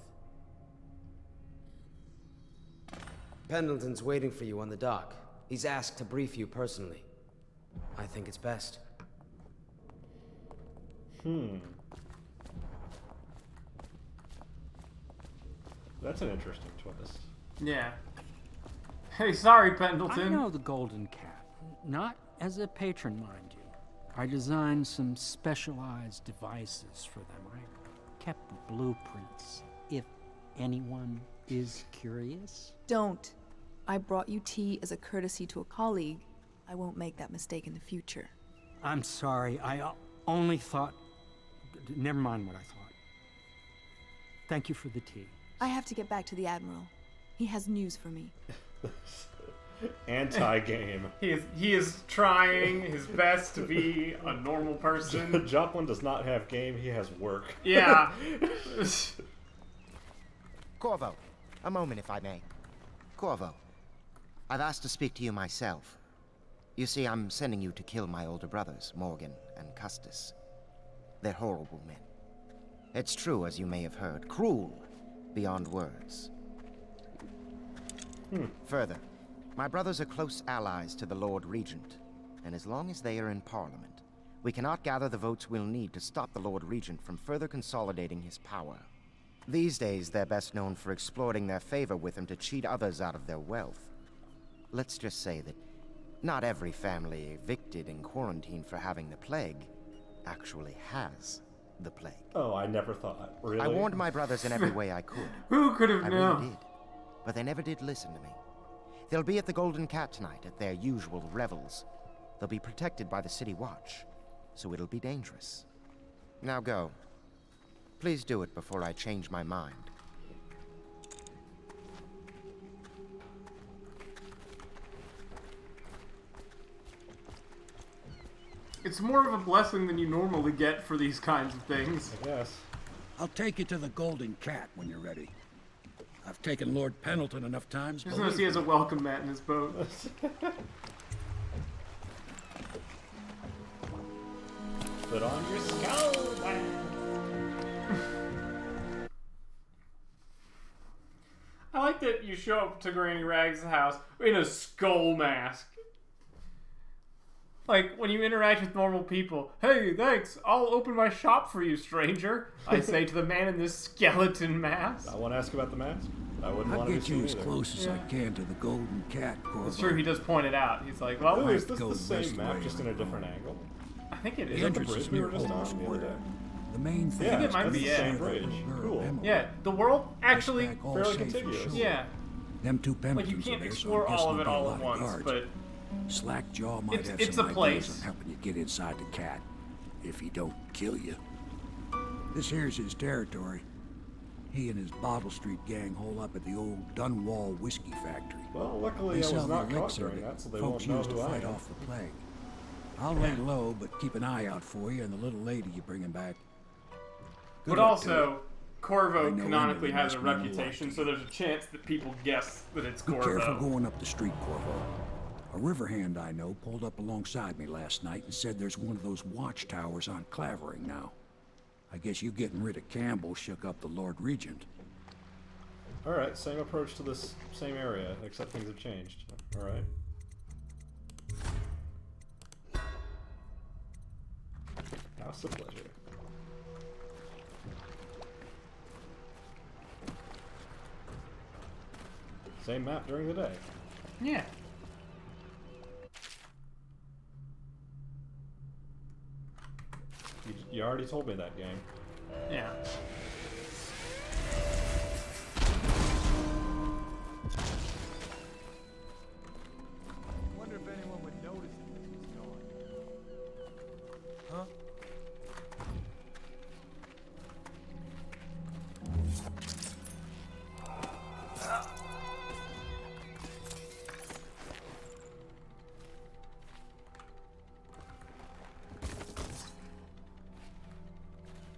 Pendleton's waiting for you on the dock. He's asked to brief you personally. I think it's best. That's an interesting twist. Yeah. Hey, sorry, Pendleton. I know the Golden Cat. Not as a patron, mind you. I designed some specialized devices for them. I kept the blueprints, if anyone is curious. Don't. I brought you tea as a courtesy to a colleague. I won't make that mistake in the future. I'm sorry, I only thought... Never mind what I thought. Thank you for the tea. I have to get back to the Admiral. He has news for me. Anti-game. He is trying his best to be a normal person. Joplin does not have game, he has work. Yeah. Corvo, a moment if I may. Corvo, I've asked to speak to you myself. You see, I'm sending you to kill my older brothers, Morgan and Custis. They're horrible men. It's true, as you may have heard, cruel beyond words. Further, my brothers are close allies to the Lord Regent, and as long as they are in Parliament, we cannot gather the votes we'll need to stop the Lord Regent from further consolidating his power. These days, they're best known for exploiting their favor with him to cheat others out of their wealth. Let's just say that not every family evicted and quarantined for having the plague actually has the plague. Oh, I never thought. Really? I warned my brothers in every way I could. Who could have known? I really did. But they never did listen to me. They'll be at the Golden Cat tonight at their usual revels. They'll be protected by the City Watch, so it'll be dangerous. Now go. Please do it before I change my mind. It's more of a blessing than you normally get for these kinds of things. I guess. I'll take you to the Golden Cat when you're ready. I've taken Lord Pendleton enough times. Just notice he has a welcome mat in his boat. Put on your skull mask. I like that you show up to Granny Rags' house in a skull mask. Like, when you interact with normal people, hey, thanks, I'll open my shop for you, stranger. I say to the man in this skeleton mask. I want to ask about the mask. I wouldn't I'll want to get you as close as I can to the Golden Cat, Corvo. It's true, he does point it out. He's like, well, is this the same map, just in a different angle? I think it is. Is that the bridge we were just on the other day? The main thing. I think it might be, the same bridge. Cool. Yeah, the world actually fairly contiguous. Yeah. Them two Like, you can't explore all of it all at once, but Slackjaw might have it's some a ideas place. on helping you get inside the cat, if he don't kill you. This here's his territory. He and his Bottle Street gang hole up at the old Dunwall whiskey factory. Well, luckily They I was sell the not caught elixir during that, so they folks won't know use to who I fight am. off the plague. I'll lay low, but keep an eye out for you and the little lady you bring him back. But also, Corvo I know canonically Emily has a must mean a lot reputation, to so there's a chance that people guess that it's Be Corvo. careful going up the street, Corvo. A river hand I know pulled up alongside me last night and said there's one of those watchtowers on Clavering now. I guess you getting rid of Campbell shook up the Lord Regent. Alright, same approach to this same area, except things have changed. Alright. House of Pleasure. Same map during the day. Yeah. You already told me that game. Yeah. I wonder if anyone would notice if this was gone. Huh?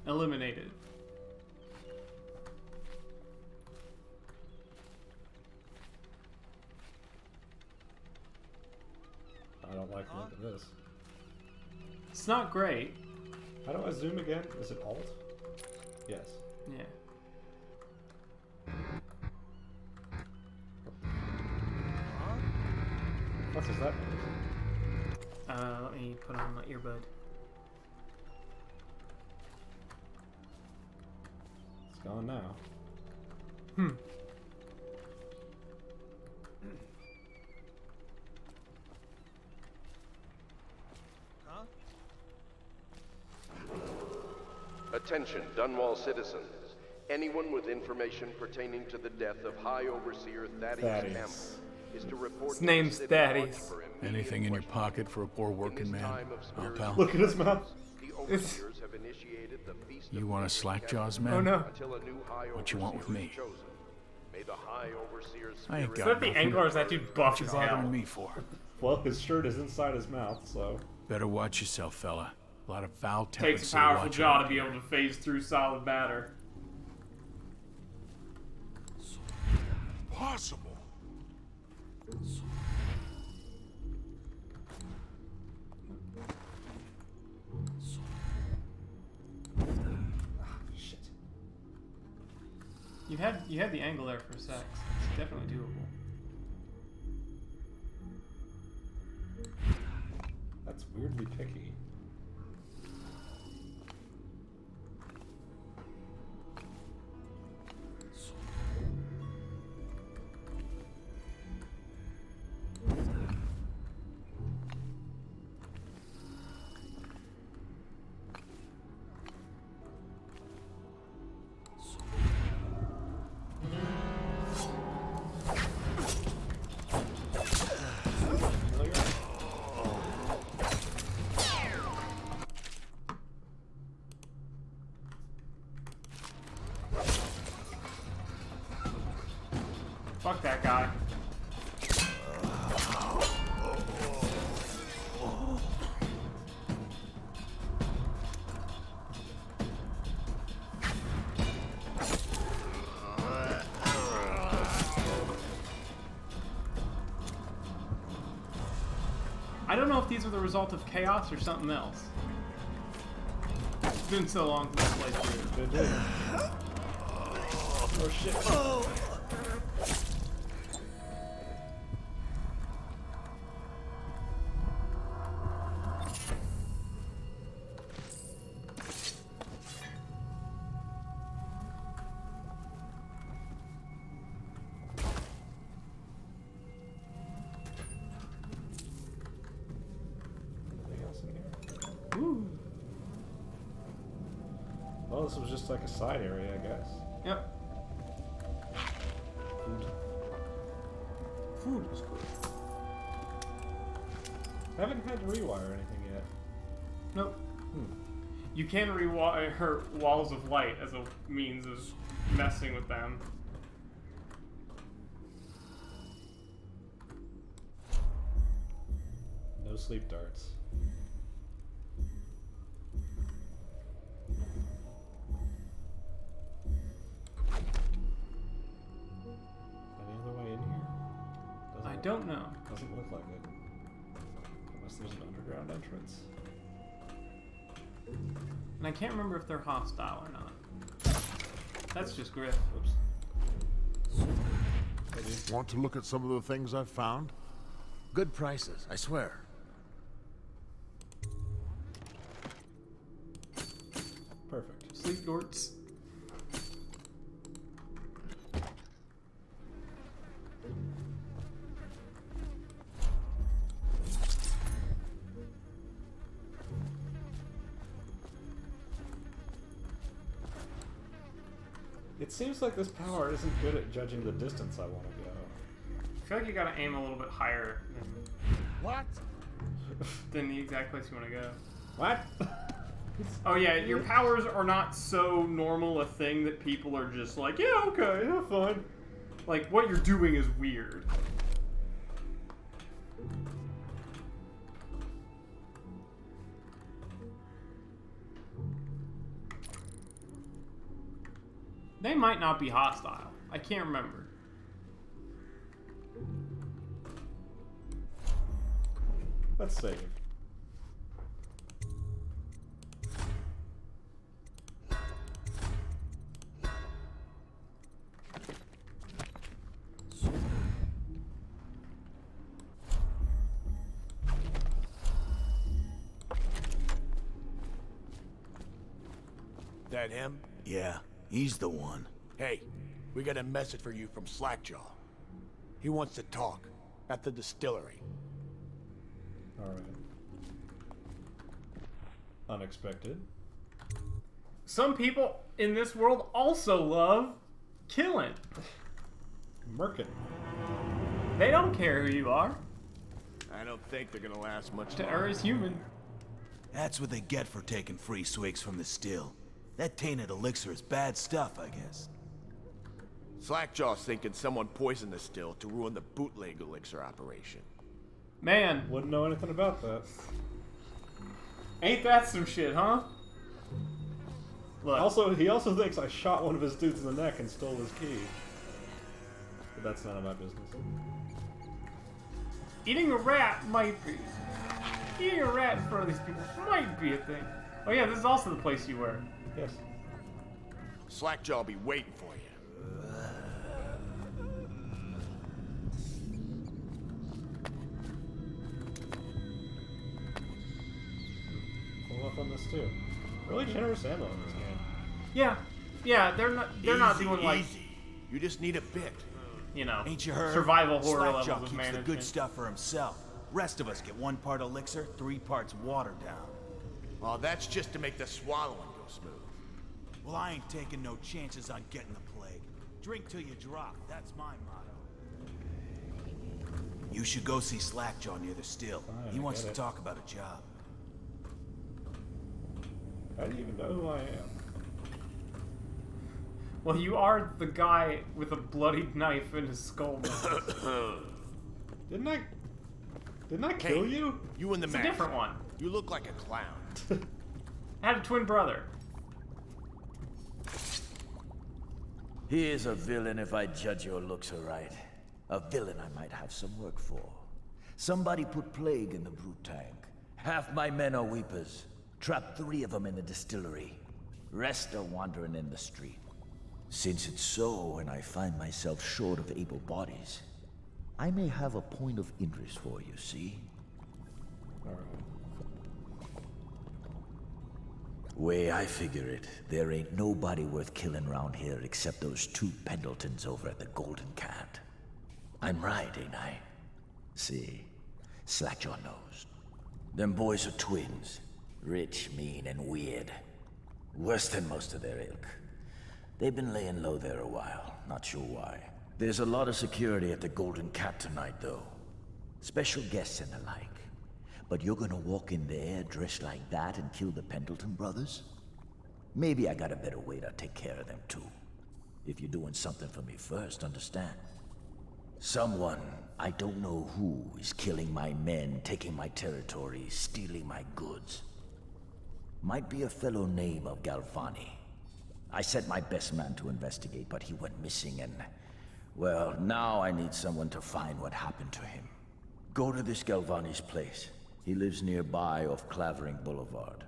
Eliminated. I don't like the look of this. It's not great. How do I zoom again? Is it Alt? Yes. Yeah. What does that mean? Let me put on my earbud. It's gone now. Attention, Dunwall citizens. Anyone with information pertaining to the death of High Overseer Thaddeus Campbell is to report His name's to the Thaddeus. Anything in your pocket for a poor working man? Oh, pal. Look at his mouth. The overseers have initiated the feast You want a Slackjaw's man? Oh no. until a new High What you want with Overseer me? is chosen. May the High Overseer's I ain't spirit... Is that the angle or is that dude buff as hell? bothering me for? Well, his shirt is inside his mouth, so... Better watch yourself, fella. A lot of foul-tempered Takes a powerful City jaw Watcher to be able to phase through solid matter. Possible. Shit. You had the angle there for a sec. It's definitely doable. That's weirdly picky. Fuck that guy. I don't know if these are the result of chaos or something else. It's been so long since I played through. Oh shit. Ooh. Well, this was just like a side area, I guess. Yep. Food. Food is good. I haven't had to rewire anything yet. Nope. You can rewire walls of light as a means of messing with them. No sleep darts. Any other way in here? I don't know. Doesn't look like it. Unless there's an underground entrance. And I can't remember if they're hostile or not. That's just Griff. Whoops. Want to look at some of the things I've found? Good prices, I swear. Perfect. Sleep dorts. It seems like this power isn't good at judging the distance I want to go. I feel like you gotta aim a little bit higher than the exact place you want to go. What? Oh yeah, your powers are not so normal a thing that people are just like, yeah, okay, have fun. Like, what you're doing is weird. They might not be hostile. I can't remember. Let's save. That him? Yeah, he's the one. Hey, we got a message for you from Slackjaw. He wants to talk at the distillery. Alright. Unexpected. Some people in this world also love killing. Murkin. They don't care who you are. I don't think they're gonna last much Or longer. is human. That's what they get for taking free swigs from the still. That tainted elixir is bad stuff, I guess. Slackjaw's thinking someone poisoned the still to ruin the bootleg elixir operation. Man. Wouldn't know anything about that. Ain't that some shit, huh? Look. He also thinks I shot one of his dudes in the neck and stole his key. But that's none of my business. Eating a rat might be. Eating a rat in front of these people might be a thing. Oh yeah, this is also the place you were. Yes. Slackjaw'll be waiting for you. Pull up on this too. Really generous ammo in this game. Yeah, they're not doing like. You just need a bit. You know, ain't you heard? Survival horror Slackjaw levels of keeps management. the good stuff for himself. Rest of us get 1 part elixir, 3 parts water down. Well, that's just to make the swallowing go smooth. Well, I ain't taking no chances on getting the plague. Drink till you drop. That's my motto. You should go see Slackjaw near the still. He wants to talk about a job. How do you even know who I am? Well, you are the guy with a bloodied knife in his skull. Didn't I kill you? You in the mask. It's a different one. You look like a clown. I had a twin brother. He is a villain if I judge your looks aright. A villain I might have some work for. Somebody put plague in the brute tank. Half my men are weepers. Trapped 3 of them in the distillery. Rest are wandering in the street. Since it's so, and I find myself short of able bodies, I may have a point of interest for you, see? Way I figure it, there ain't nobody worth killing around here except those 2 Pendletons over at the Golden Cat. I'm right, ain't I? See, Slackjaw knows. Them boys are twins. Rich, mean, and weird. Worse than most of their ilk. They've been laying low there a while, not sure why. There's a lot of security at the Golden Cat tonight, though. Special guests and the like. But you're gonna walk in there dressed like that and kill the Pendleton brothers? Maybe I got a better way to take care of them, too. If you're doing something for me first, understand? Someone, I don't know who, is killing my men, taking my territory, stealing my goods. Might be a fellow named of Galvani. I sent my best man to investigate, but he went missing and... well, now I need someone to find what happened to him. Go to this Galvani's place. He lives nearby off Clavering Boulevard.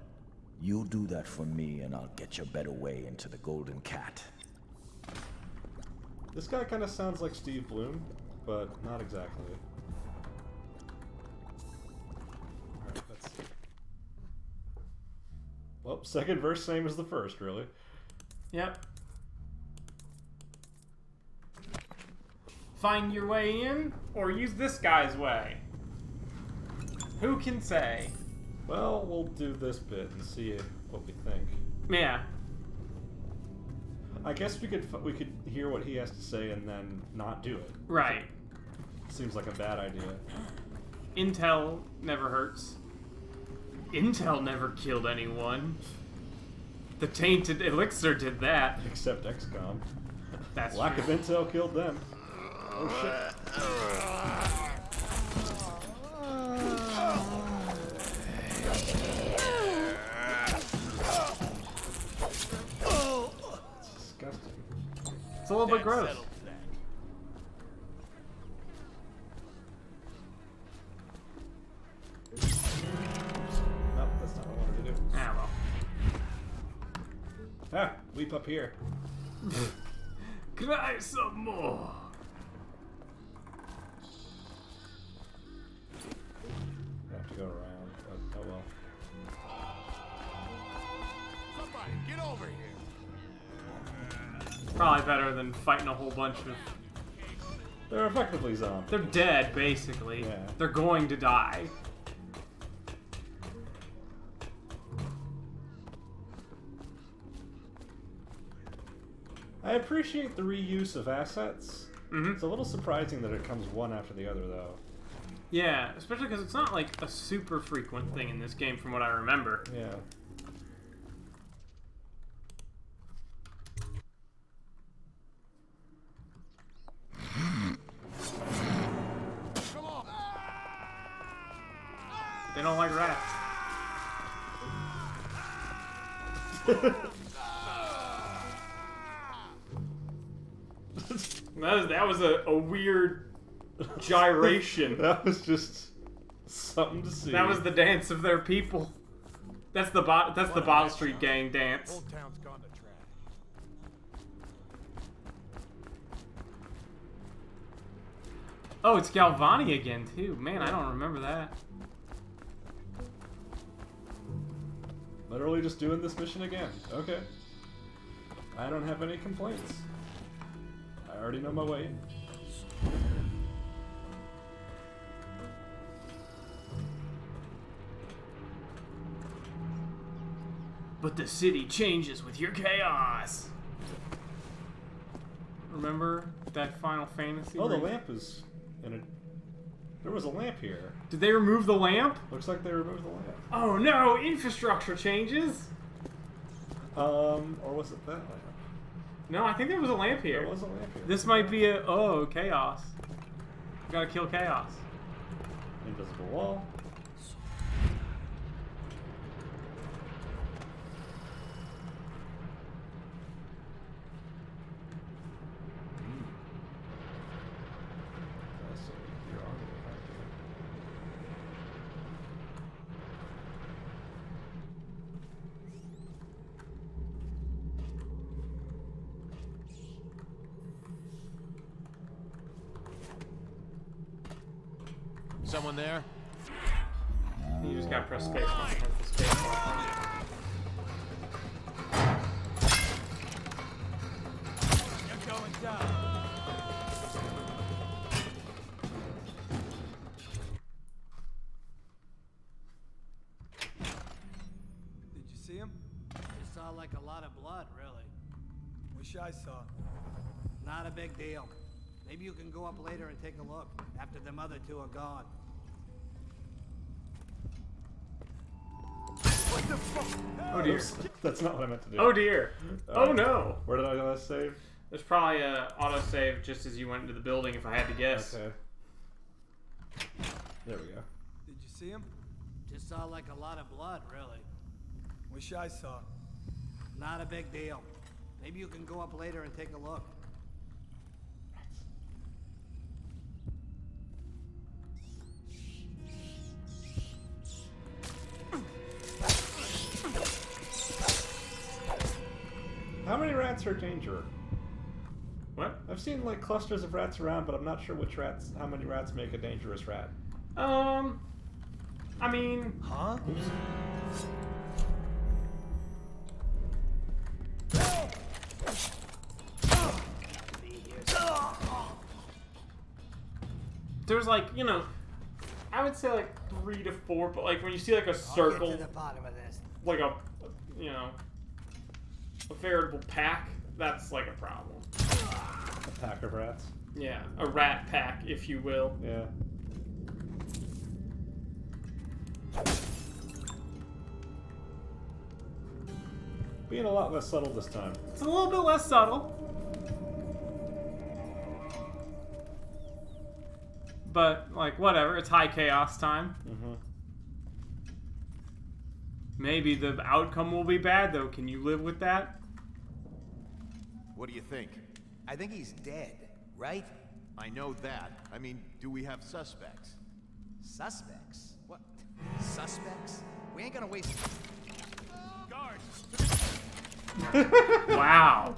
You do that for me and I'll get your better way into the Golden Cat. This guy kind of sounds like Steve Bloom, but not exactly. Alright, let's see. Well, second verse same as the first, really. Yep. Find your way in, or use this guy's way. Who can say? Well, we'll do this bit and see what we think. Yeah. I guess we could hear what he has to say and then not do it. Right. Seems like a bad idea. Intel never hurts. Intel never killed anyone. The tainted elixir did that. Except XCOM. That's Lack true. of intel killed them. Oh shit. It's disgusting. It's a little bit gross. Nope, that's not what I wanted to do. Ah, well. Ah, leap up here. Cry some more. I have to go around, but oh well. Somebody, get over here. Probably better than fighting a whole bunch of... They're effectively zombies. They're dead, basically. Yeah. They're going to die. I appreciate the reuse of assets. It's a little surprising that it comes one after the other, though. Yeah, especially because it's not like a super frequent thing in this game from what I remember. Yeah. They don't like rats. that was a weird gyration. That was just something to see. That was the dance of their people. That's the Bottle Street Gang dance. Old town's gone to trash. Oh, it's Galvani again too. Man, I don't remember that. Literally just doing this mission again. Okay. I don't have any complaints. I already know my way in. But the city changes with your chaos. Remember that Final Fantasy? Oh, the lamp is in a... There was a lamp here. Did they remove the lamp? Looks like they removed the lamp. Oh no, infrastructure changes. Or was it that lamp? No, I think there was a lamp here. There was a lamp here. This might be a... Oh, chaos. We gotta kill chaos. Invisible wall. Someone there? You just gotta press space bar. Press the space bar. You're going down. Did you see him? It saw like a lot of blood, really. Wish I saw. Not a big deal. Maybe you can go up later and take a look, after them other two are gone. What the fuck? Oh dear. That's not what I meant to do. Oh dear. Oh no. Where did I last save? There's probably a autosave just as you went into the building, if I had to guess. Okay. There we go. Did you see him? Just saw like a lot of blood, really. Wish I saw. Not a big deal. Maybe you can go up later and take a look. How many rats are a danger? What? I've seen like clusters of rats around, but I'm not sure which rats, how many rats make a dangerous rat. I mean... Huh? There's like, you know, I would say like 3 to 4, but like when you see like a circle, I'll get to the bottom of this. like a, you know, a veritable pack, that's like a problem. A pack of rats? Yeah, a rat pack, if you will. Yeah. Being a lot less subtle this time. It's a little bit less subtle. But, like, whatever. It's high chaos time. Mm-hmm. Maybe the outcome will be bad, though. Can you live with that? What do you think? I think he's dead, right? I know that. I mean, do we have suspects? Suspects? What? Suspects? We ain't gonna waste... Guards! Wow.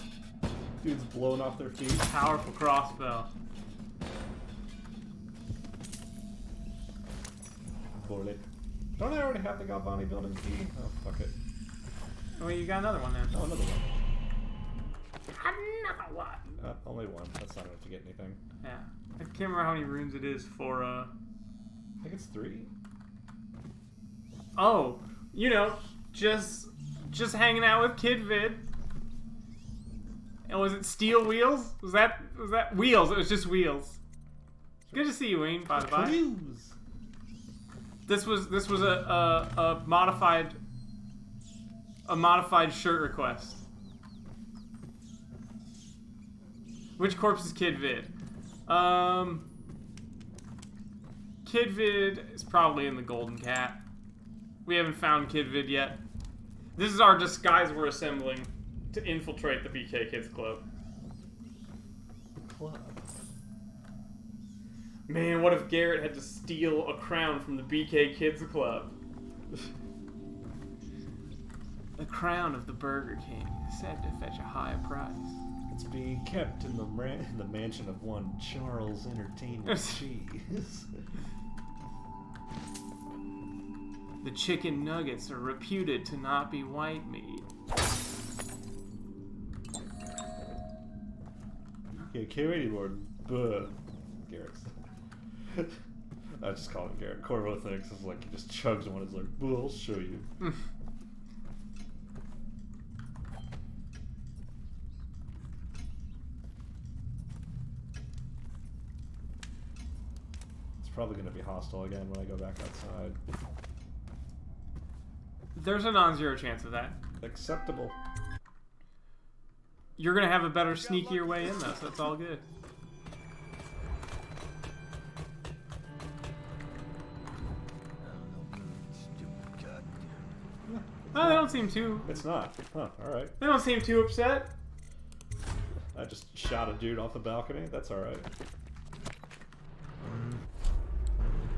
Dude's blowing off their feet. Powerful crossbow. Bullet. Don't I already have the Galvani building key? Oh, fuck it. Oh, you got another one then. Oh, another one. Another one. Only one. That's not enough to get anything. Yeah. I can't remember how many runes it is for, I think it's 3. Oh, you know, just hanging out with Kid Vid. And was it Steel Wheels? Was that Wheels? It was just Wheels. Good to see you, Wayne, by the by. This was a modified shirt request. Which corpse is Kid Vid? Kid Vid is probably in the Golden Cat. We haven't found Kid Vid yet. This is our disguise we're assembling to infiltrate the BK Kids Club. Man, what if Garrett had to steal a crown from the BK Kids Club? The crown of the Burger King is said to fetch a high price. It's being kept in the mansion of one Charles Entertainment Cheese. The chicken nuggets are reputed to not be white meat. Yeah, can't wait anymore. Garrett's. I just call him Garrett. Corvo thinks it's like he just chugs one. It's like, well, I'll show you. It's probably going to be hostile again when I go back outside. There's a non-zero chance of that. Acceptable. You're going to have a better, sneakier way in, though, so that's all good. Oh, they don't seem too... It's not. Huh, alright. They don't seem too upset. I just shot a dude off the balcony. That's alright.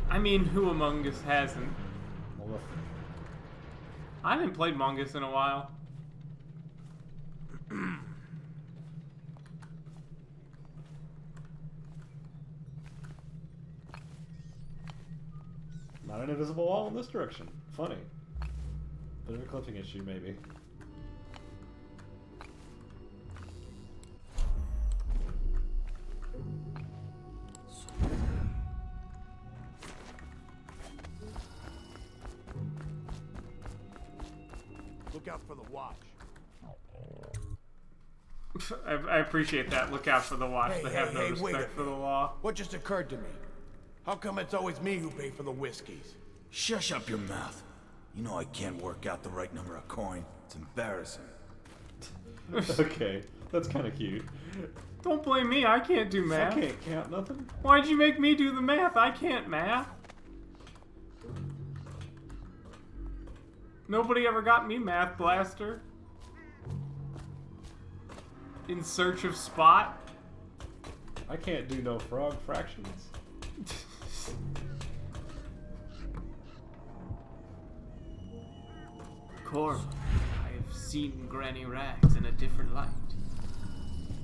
I mean, who among us hasn't? Well, I haven't played Among Us in a while. Not an invisible wall in this direction. Funny. Bit of a clipping issue, maybe. Look out for the watch. I appreciate that. Look out for the watch. They have no respect for the law. What just occurred to me? How come it's always me who pay for the whiskeys? Shush up your mouth. You know I can't work out the right number of coin. It's embarrassing. Okay, that's kind of cute. Don't blame me. I can't do math. I can't count nothing. Why'd you make me do the math? I can't math. Nobody ever got me Math Blaster. In search of Spot. I can't do no frog fractions. Corvo, I have seen Granny Rags in a different light.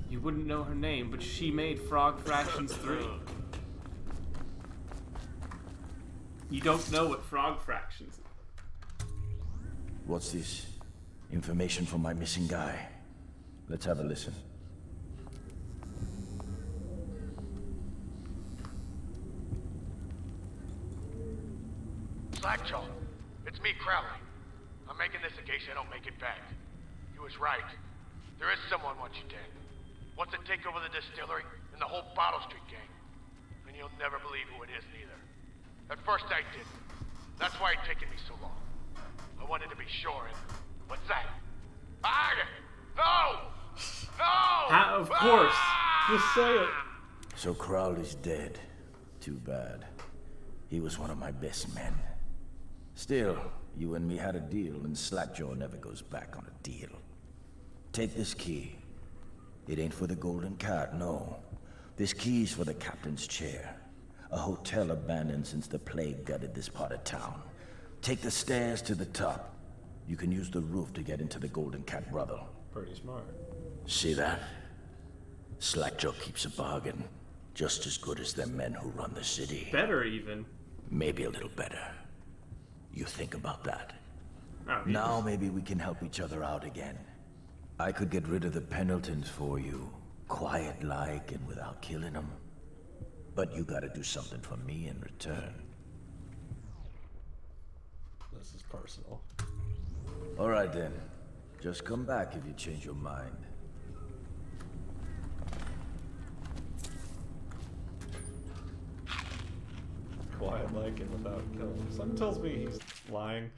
You wouldn't know her name, but she made Frog Fractions 3. You don't know what Frog Fractions is. What's this? Information from my missing guy. Let's have a listen. Slackjaw, it's me, Crowley. I'm making this in case I don't make it back. He was right. There is someone wants you dead. Wants to take over the distillery and the whole Bottle Street gang. And you'll never believe who it is neither. At first I didn't. That's why it's taken me so long. I wanted to be sure and... What's that? Ah! No! No! Of course. Just say it. So Crowley's dead. Too bad. He was one of my best men. Still, you and me had a deal, and Slackjaw never goes back on a deal. Take this key. It ain't for the Golden Cat, no. This key's for the captain's chair. A hotel abandoned since the plague gutted this part of town. Take the stairs to the top. You can use the roof to get into the Golden Cat brothel. Pretty smart. See that? Slackjaw keeps a bargain. Just as good as the men who run the city. Better, even. Maybe a little better. You think about that. Oh, now maybe we can help each other out again. I could get rid of the Pendletons for you. Quiet-like and without killing them. But you gotta do something for me in return. This is personal. Alright then. Just come back if you change your mind. Quiet-like and without killing. Something tells me he's lying.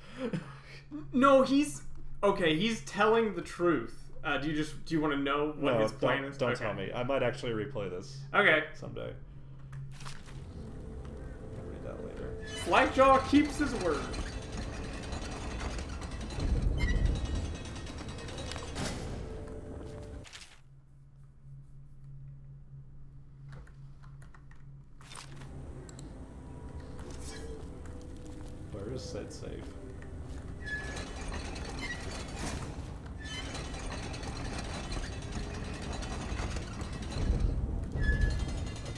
No, he's... Okay, he's telling the truth. Do you want to know what his plan is? Don't tell me. I might actually replay this. Okay. Someday. I'll read that later. Slackjaw keeps his word. is said safe.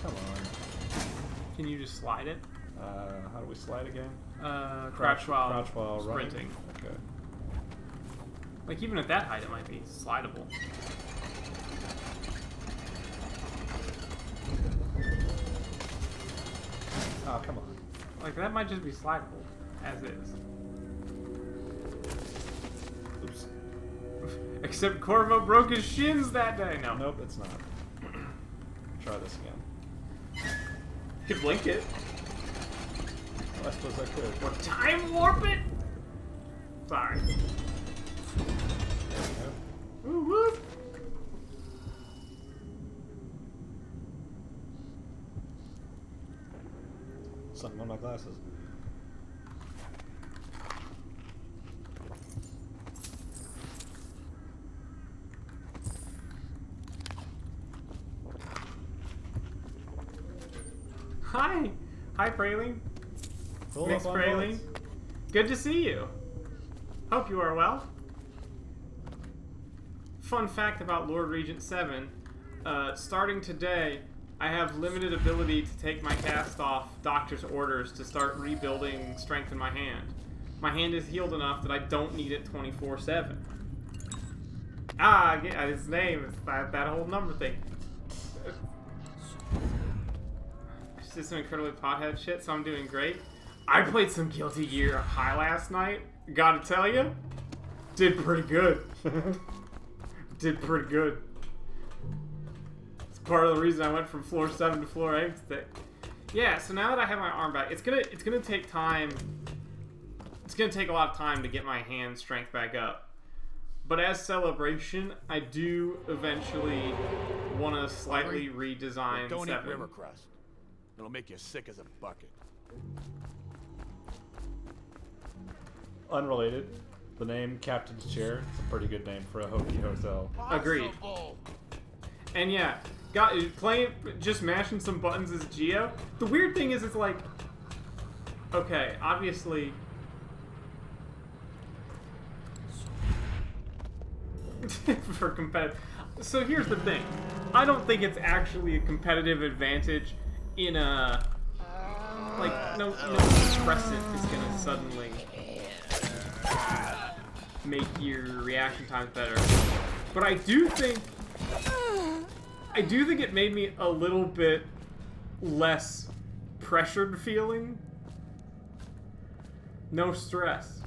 Come on. Can you just slide it? How do we slide again? Crouch while sprinting. Okay. Like, even at that height, it might be slidable. Oh, come on. Like, that might just be slidable, as is. Oops. Except Corvo broke his shins that day. No. Nope, it's not. Try this again. You could blink it. Well, I suppose I could. Or time warp it? Sorry. There we go. Woo woo! Something on my glasses. Hi! Hi, Praline. Pull Miss up on Praline. boats. Good to see you. Hope you are well. Fun fact about Lord Regent 7. Starting today, I have limited ability to take my cast off doctor's orders to start rebuilding strength in my hand. My hand is healed enough that I don't need it 24/7. Ah, yeah, his name is that whole number thing. It's just some incredibly pothead shit, so I'm doing great. I played some Guilty Gear High last night. Gotta tell you, did pretty good. Did pretty good. It's part of the reason I went from floor 7 to floor 8 today. Yeah, so now that I have my arm back, it's gonna take time. It's gonna take a lot of time to get my hand strength back up. But as celebration, I do eventually want to slightly redesign Don't 7. eat river crust. It'll make you sick as a bucket. Unrelated. The name Captain's Chair. It's a pretty good name for a hokey hotel. Agreed. And yeah, just mashing some buttons as Geo. The weird thing is, it's like, okay, obviously. For competitive. So here's the thing. I don't think it's actually a competitive advantage in a. Like, no suppressant is gonna suddenly make your reaction times better. But I do think it made me a little bit less pressured feeling. No stress.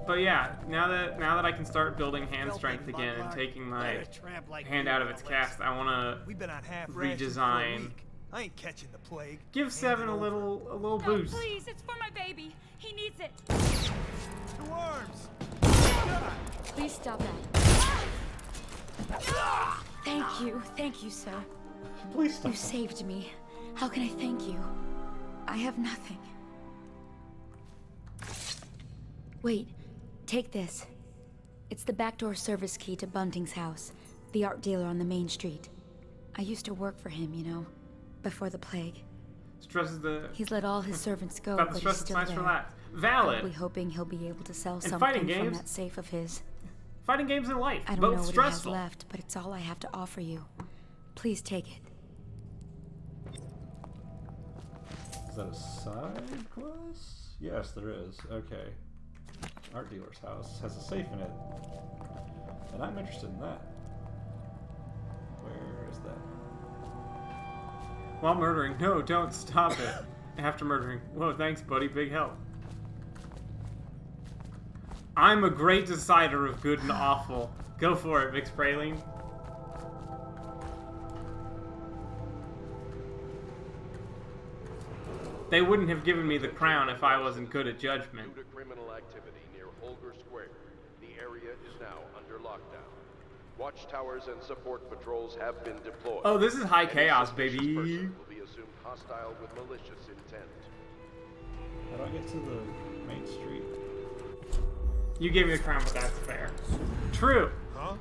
But yeah, now that I can start building hand strength again and taking my hand out of its cast, I want to redesign. I ain't catching the plague. Give 7 a little boost. Please, it's for my baby. He needs it. The worms. Please stop that. Thank you, sir. Please stop. You saved me. How can I thank you? I have nothing. Wait, take this. It's the backdoor service key to Bunting's house, the art dealer on the main street. I used to work for him, you know, before the plague. He's let all his servants go, but he's he's still nice there. relax. Valid. Probably hoping he'll be able to sell And something fighting from games. that safe of his. Fighting games in life, I don't both know what stressful. he has left, but it's all I have to offer you. Please take it. Is that a side quest? Yes, there is. Okay. Art dealer's house has a safe in it. And I'm interested in that. Where is that? While murdering. No, don't stop it. After murdering. Whoa, thanks, buddy. Big help. I'm a great decider of good and awful. Go for it, Vix Praline. They wouldn't have given me the crown if I wasn't good at judgment. Due to criminal activity near Holger Square, the area is now under lockdown. Watchtowers and support patrols have been deployed. Oh, this is high Any chaos, suspicious baby. person will be assumed hostile with malicious intent. How do I get to the main street? You gave me the crown, but that's fair. True. Huh?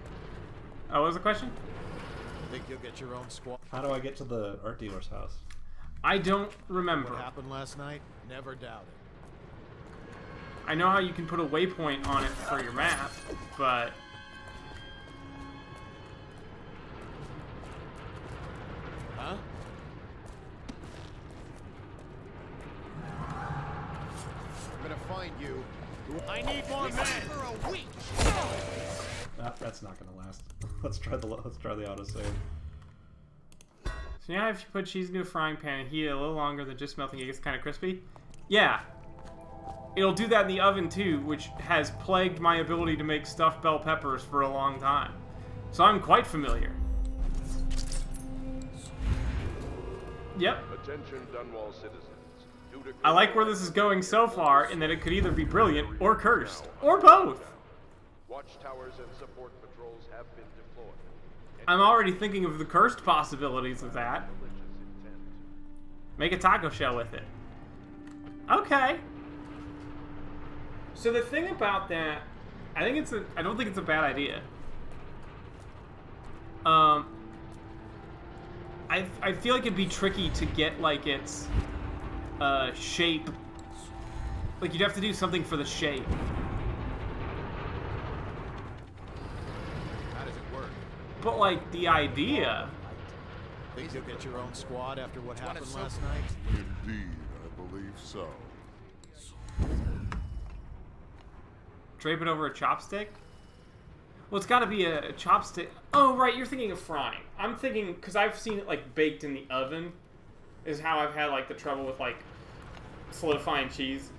Oh, what was the question? Think you'll get your own squad? How do I get to the art dealer's house? I don't remember. What happened last night? Never doubt it. I know how you can put a waypoint on it for your map, but... Huh? I'm gonna find you. I need more men for a week. That's not gonna last. Let's try the autosave. So now if you put cheese into a frying pan and heat it a little longer than just melting, it gets kind of crispy. Yeah. It'll do that in the oven too, which has plagued my ability to make stuffed bell peppers for a long time. So I'm quite familiar. Yep. Attention Dunwall citizens. I like where this is going so far, in that it could either be brilliant or cursed, or both. Watchtowers and support patrols have been deployed. I'm already thinking of the cursed possibilities of that. Make a taco shell with it. Okay. So the thing about that, I don't think it's a bad idea. I feel like it'd be tricky to get like its shape. Like you'd have to do something for the shape. How does it work? But like the idea. Think you'll get your own squad after what happened last night? Indeed, I believe so. Drape it over a chopstick? Well, it's got to be a chopstick. Oh, right, you're thinking of frying. I'm thinking, because I've seen it, like, baked in the oven, is how I've had, like, the trouble with, like, solidifying cheese.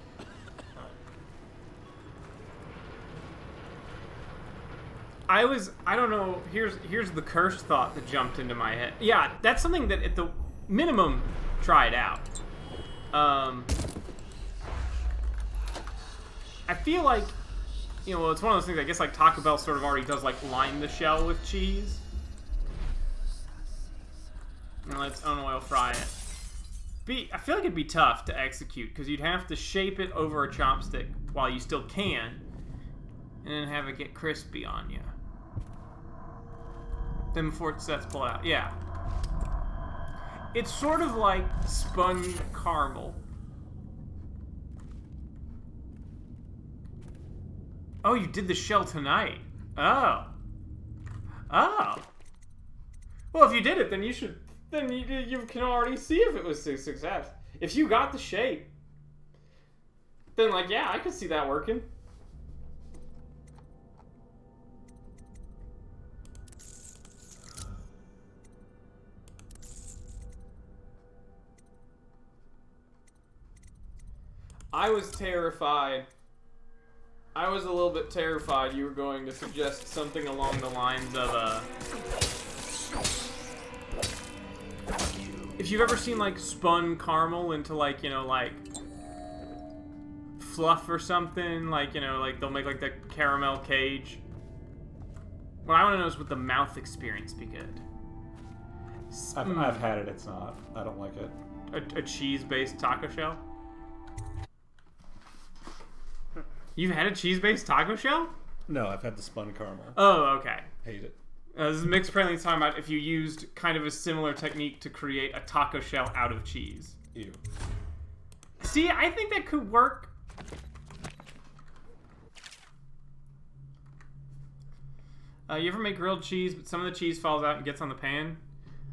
I don't know, here's the cursed thought that jumped into my head. Yeah, that's something that, at the minimum, try it out. I feel like, you know, it's one of those things, I guess, like, Taco Bell sort of already does, like, line the shell with cheese. And let's unoil fry it. I feel like it'd be tough to execute, because you'd have to shape it over a chopstick while you still can, and then have it get crispy on you. Then before it sets, pull it out. Yeah. It's sort of like spun caramel. Oh, you did the shell tonight. Oh. Oh. Well, if you did it, then you should... Then you can already see if it was a success. If you got the shape, then, like, yeah, I could see that working. I was terrified. I was a little bit terrified you were going to suggest something along the lines of, if you've ever seen, like, spun caramel into, like, you know, like, fluff or something, like, you know, like, they'll make, like, the caramel cage. What I want to know is would the mouth experience be good? I've had it, it's not. I don't like it. A cheese-based taco shell? You've had a cheese-based taco shell? No, I've had the spun caramel. Oh, okay. Hate it. This is Mixed Friendly talking about if you used kind of a similar technique to create a taco shell out of cheese. Ew. See, I think that could work. You ever make grilled cheese, but some of the cheese falls out and gets on the pan?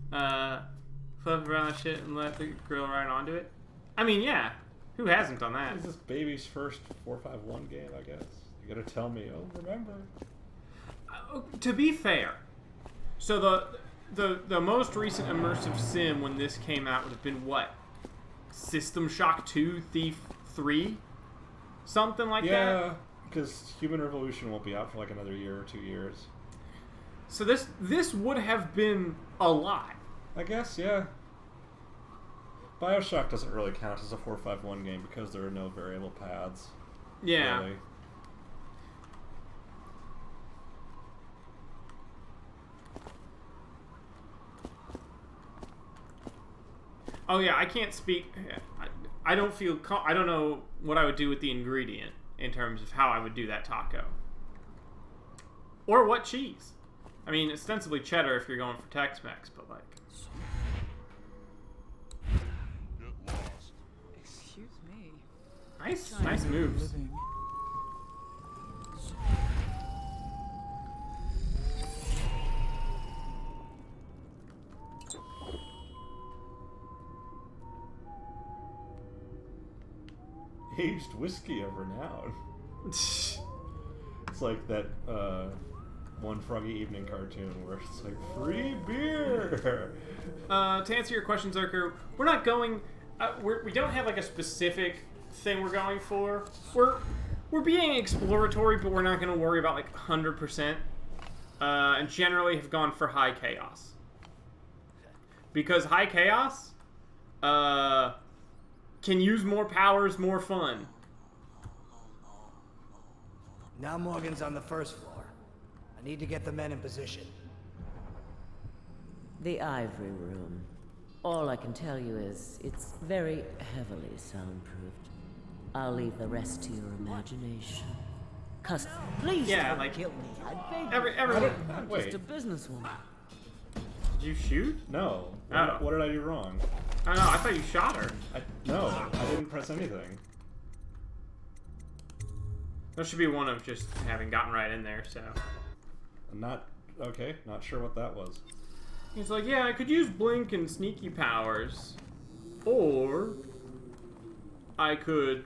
Flip around that shit and let the grill right onto it? I mean, yeah. Who hasn't done that? This is baby's first 451 game, I guess. You gotta tell me, oh, remember. To be fair, so the most recent immersive sim when this came out would have been what? System Shock 2, Thief 3? Something like that? Yeah, because Human Revolution won't be out for like another year or 2 years. So this would have been a lot. I guess, yeah. BioShock doesn't really count as a 451 game because there are no variable paths. Yeah. Really. Oh yeah, I can't speak. I don't feel. I don't know what I would do with the ingredient in terms of how I would do that taco, or what cheese. I mean, ostensibly cheddar if you're going for Tex-Mex, but like. Excuse me. Nice moves. Aged whiskey of renown. It's like that one Froggy Evening cartoon where it's like free beer. To answer your question, Zerker, we're not going. We don't have like a specific thing we're going for. We're being exploratory, but we're not going to worry about like 100%. And generally have gone for high chaos because high chaos can use more powers, more fun. Now Morgan's on the first floor. I need to get the men in position. The Ivory Room. All I can tell you is it's very heavily soundproofed. I'll leave the rest to your imagination. Please don't kill me. I beg you. I'm just a businesswoman. Did you shoot? No. Oh. What did I do wrong? I don't know. I thought you shot her. No, I didn't press anything. There should be one of just having gotten right in there, so. Not sure what that was. He's like, yeah, I could use blink and sneaky powers. Or I could,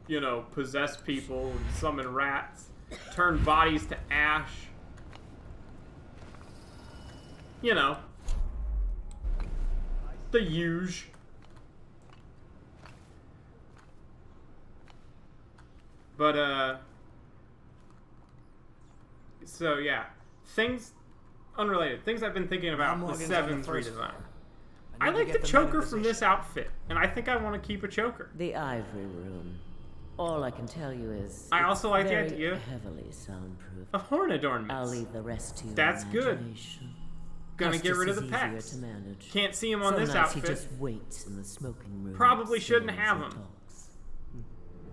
you know, possess people and summon rats, turn bodies to ash. You know. The huge. But, so yeah. Things, unrelated. Things I've been thinking about with 7's redesign. I like the choker from this outfit, and I think I want to keep a choker. The Ivory Room. All I can tell you is I also like the very idea heavily soundproof. of horn adornments. I'll leave the rest to your That's good. imagination. Gonna get rid of the Justice is easier packs. to manage. Can't see him on Some this nights outfit. He just waits in the smoking room. Probably shouldn't sings have and him. talks.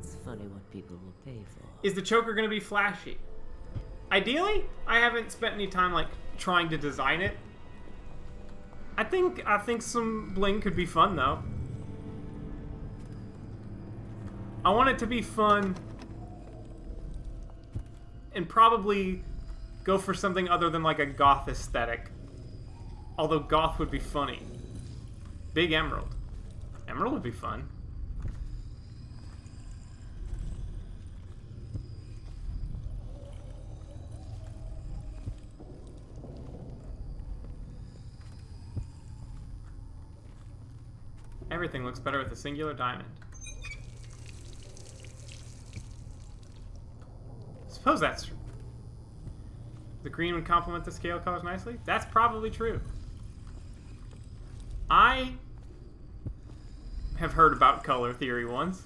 It's funny what people will pay for. Is the choker gonna be flashy? Ideally, I haven't spent any time like trying to design it. I think some bling could be fun though. I want it to be fun and probably go for something other than like a goth aesthetic. Although goth would be funny. Big emerald. Emerald would be fun. Everything looks better with a singular diamond. Suppose that's true. The green would complement the scale colors nicely? That's probably true. I have heard about color theory once.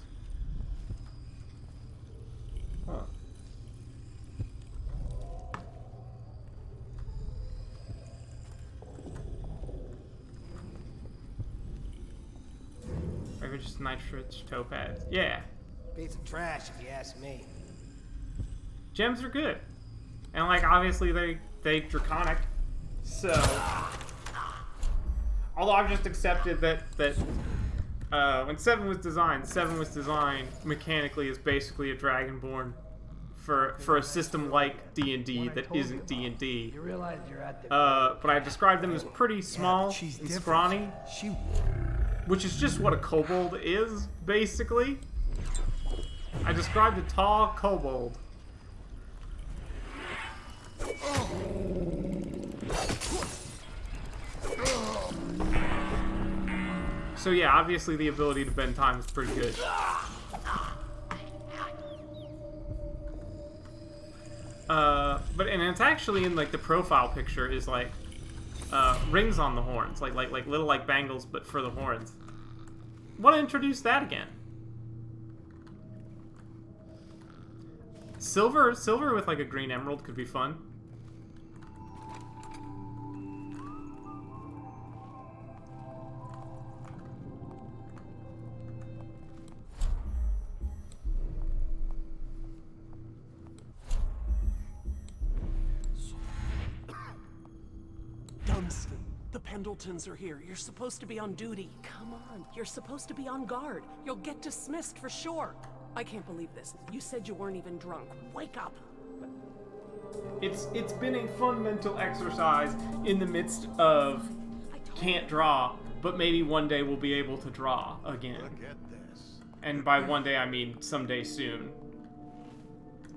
Huh. Maybe just nitrate topaz. Yeah. Piece of trash, if you ask me. Gems are good. And like obviously they draconic. So although I've just accepted that when 7 was designed mechanically as basically a Dragonborn for a system like D&D that isn't D&D. You realize you're at the but I described them as pretty small and scrawny. Which is just what a kobold is, basically. I described a tall kobold. So yeah, obviously the ability to bend time is pretty good. And it's actually in like the profile picture is like rings on the horns, like little like bangles, but for the horns. Want to introduce that again? Silver with like a green emerald could be fun. Winston, the Pendletons are here. You're supposed to be on duty. Come on, you're supposed to be on guard. You'll get dismissed for sure. I can't believe this. You said you weren't even drunk. Wake up. It's been a fun mental exercise in the midst of can't draw, but maybe one day we'll be able to draw again. Look at this. And by one day, I mean someday soon.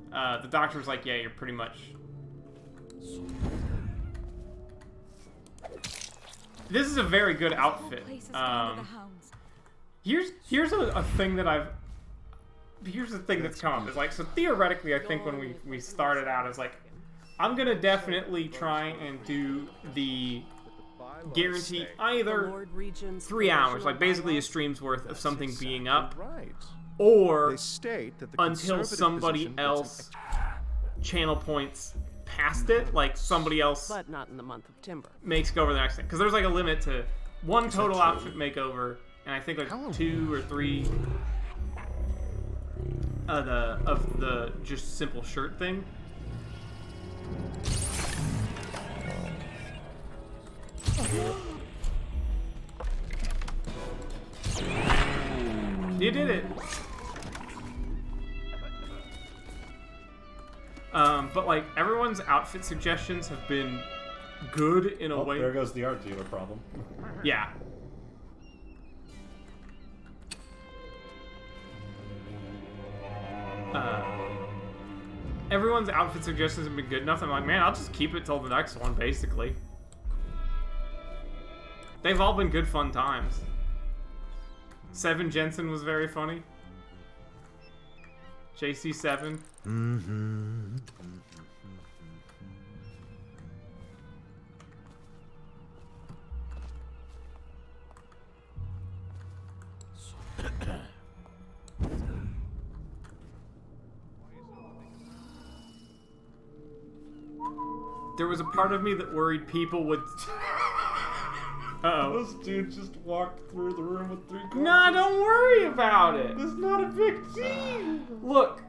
The doctor's like, yeah, you're pretty much... This is a very good outfit. Here's a thing that here's the thing that's come up. It's like, so theoretically, I think when we started out, it's like, I'm gonna definitely try and do the guarantee either 3 hours, like basically a stream's worth of something being up, or until somebody else channel points past it, like somebody else But not in the month of timber. makes go over the next thing. Because there's like a limit to 1 total outfit makeover, and I think like 2 or 3 of the just simple shirt thing. You did it. But like everyone's outfit suggestions have been good in a way. There goes the art dealer problem. Yeah. Everyone's outfit suggestions have been good enough. I'm like, man, I'll just keep it till the next one, basically. They've all been good fun times. Seven Jensen was very funny. JC7. There was a part of me that worried people would... Uh-oh. This dude just walked through the room with 3 corpses. Nah, don't worry about it. It's not a big deal. Look,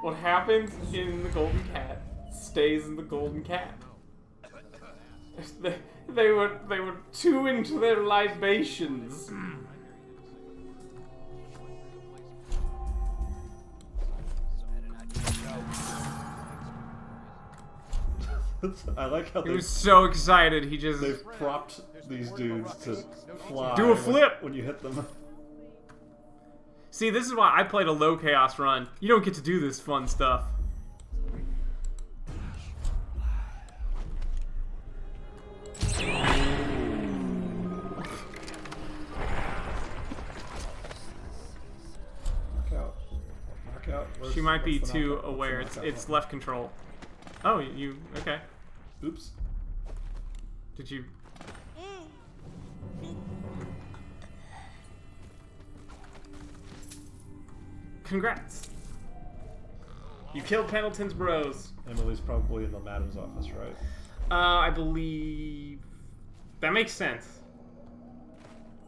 what happens in the Golden Cat stays in the Golden Cat. They were too into their libations. I like how he was so excited. He just they've propped these dudes to fly. Do a flip when you hit them. See, this is why I played a low chaos run. You don't get to do this fun stuff. Knockout. She might be too aware. It's left control. Oh, you okay? Oops. Did you? Congrats. You killed Pendleton's bros. Emily's probably in the madam's office, right? I believe that makes sense.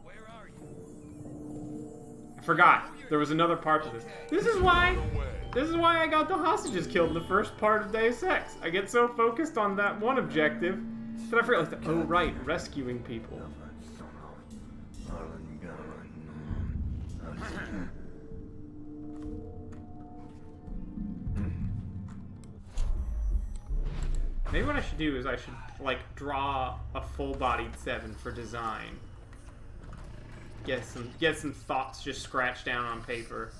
Where are you? I forgot. There was another part to this. This is why I got the hostages killed in the first part of Deus Ex. I get so focused on that one objective that I forget, like, oh right, rescuing people. Maybe what I should do is I should, like, draw a full-bodied 7 for design. Get some thoughts just scratched down on paper.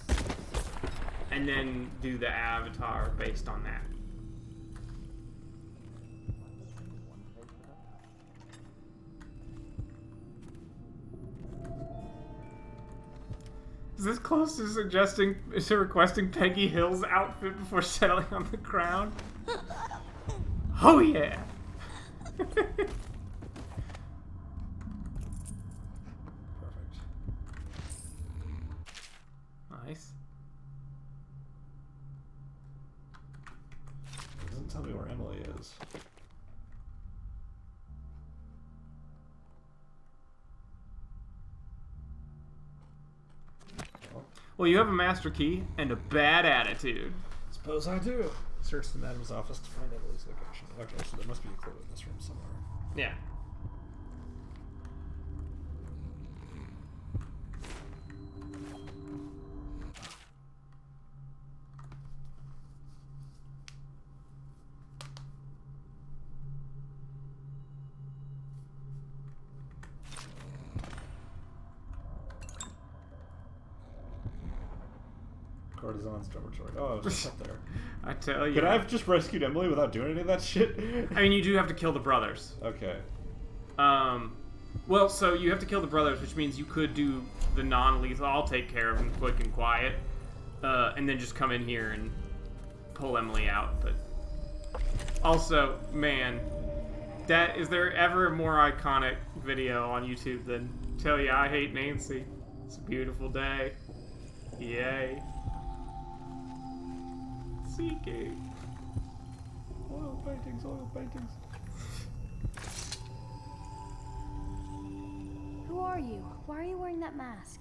And then do the avatar based on that. Is this close to requesting Peggy Hill's outfit before settling on the crown? Oh yeah! Perfect. Nice. It doesn't tell me where Emily is. Well, you have a master key and a bad attitude. Suppose I do. Search the madam's office to find Emily's location. Okay, so there must be a clue in this room somewhere. Yeah. Courtesan's dormitory. Oh, I was just up there. I tell you. Could I have just rescued Emily without doing any of that shit? I mean, you do have to kill the brothers. Okay. Well, so you have to kill the brothers, which means you could do the non-lethal. I'll take care of them quick and quiet, and then just come in here and pull Emily out. But also, man, is there ever a more iconic video on YouTube than "Tell Ya I Hate Nancy"? It's a beautiful day. Yay. Seeking. Oil paintings, oil paintings. Who are you? Why are you wearing that mask?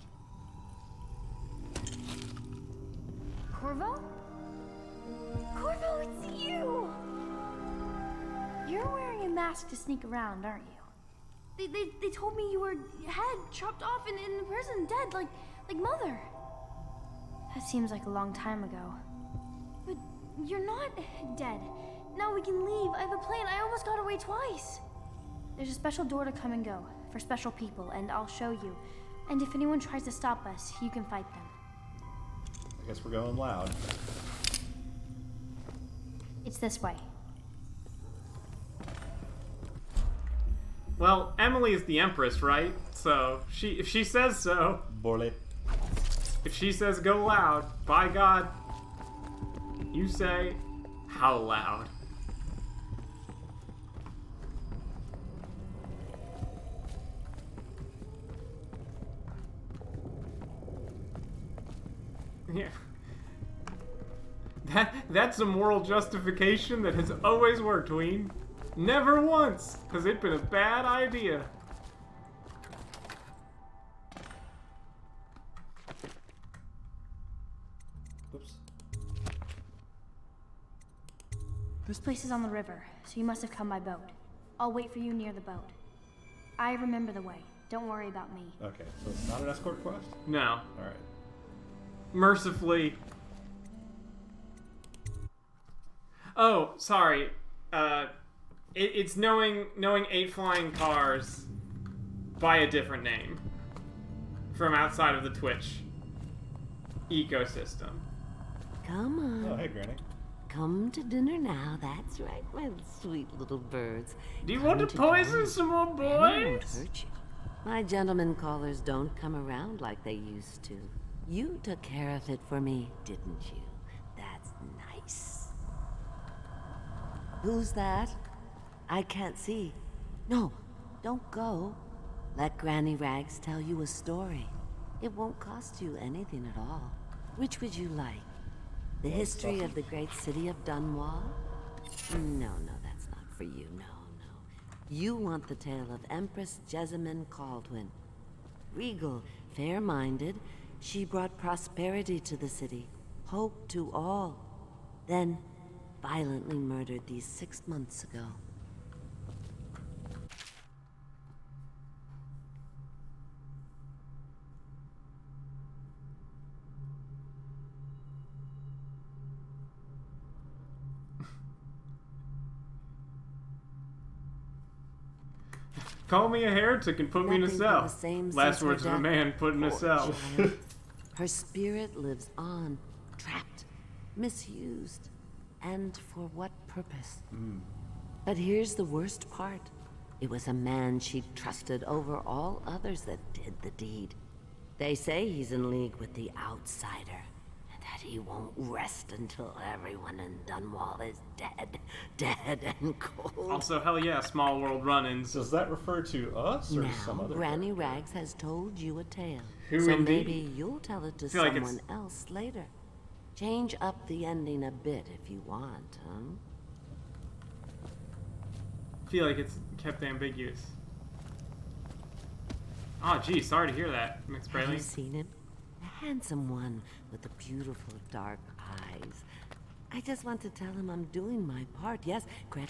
Corvo? Corvo, it's you! You're wearing a mask to sneak around, aren't you? They told me you were head chopped off in the prison, dead, like Mother. That seems like a long time ago. But you're not dead. Now we can leave. I have a plan. I almost got away twice. There's a special door to come and go for special people, and I'll show you. And if anyone tries to stop us, you can fight them. I guess we're going loud. It's this way. Well, Emily is the Empress, right? So if she says so. Borley. If she says go loud, by God, you say how loud. Yeah. That's a moral justification that has always worked, Ween. Never once has it been a bad idea. Oops. This place is on the river, so you must have come by boat. I'll wait for you near the boat. I remember the way. Don't worry about me. Okay, so it's not an escort quest? No. Alright. Mercifully. Oh, sorry. It's knowing 8 flying cars by a different name from outside of the Twitch ecosystem. Come on. Oh, hey, Granny. Come to dinner now. That's right, my sweet little birds. Do you want to poison some more boys? I won't hurt you. My gentlemen callers don't come around like they used to. You took care of it for me, didn't you? That's nice. Who's that? I can't see. No, don't go. Let Granny Rags tell you a story. It won't cost you anything at all. Which would you like? The history of the great city of Dunwall? No, that's not for you. No. You want the tale of Empress Jessamine Caldwin. Regal, fair-minded, she brought prosperity to the city, hope to all. Then, violently murdered these 6 months ago. Call me a heretic and put me in a cell. Last words of a man put in a cell. Her spirit lives on, trapped, misused, and for what purpose? But here's the worst part. It was a man she trusted over all others that did the deed. They say he's in league with the outsider, and that he won't rest until everyone in Dunwall is dead and cold. Also, hell yeah, small world run-ins. Does that refer to us or now, some other Granny Rags has told you a tale. Who so indeed? Maybe you'll tell it to feel like someone else later. Change up the ending a bit if you want, huh? I feel like it's kept ambiguous. Oh, gee, sorry to hear that, Mixed Have you Praline. seen him? A handsome one with the beautiful dark eyes. I just want to tell him I'm doing my part. Yes, Greg.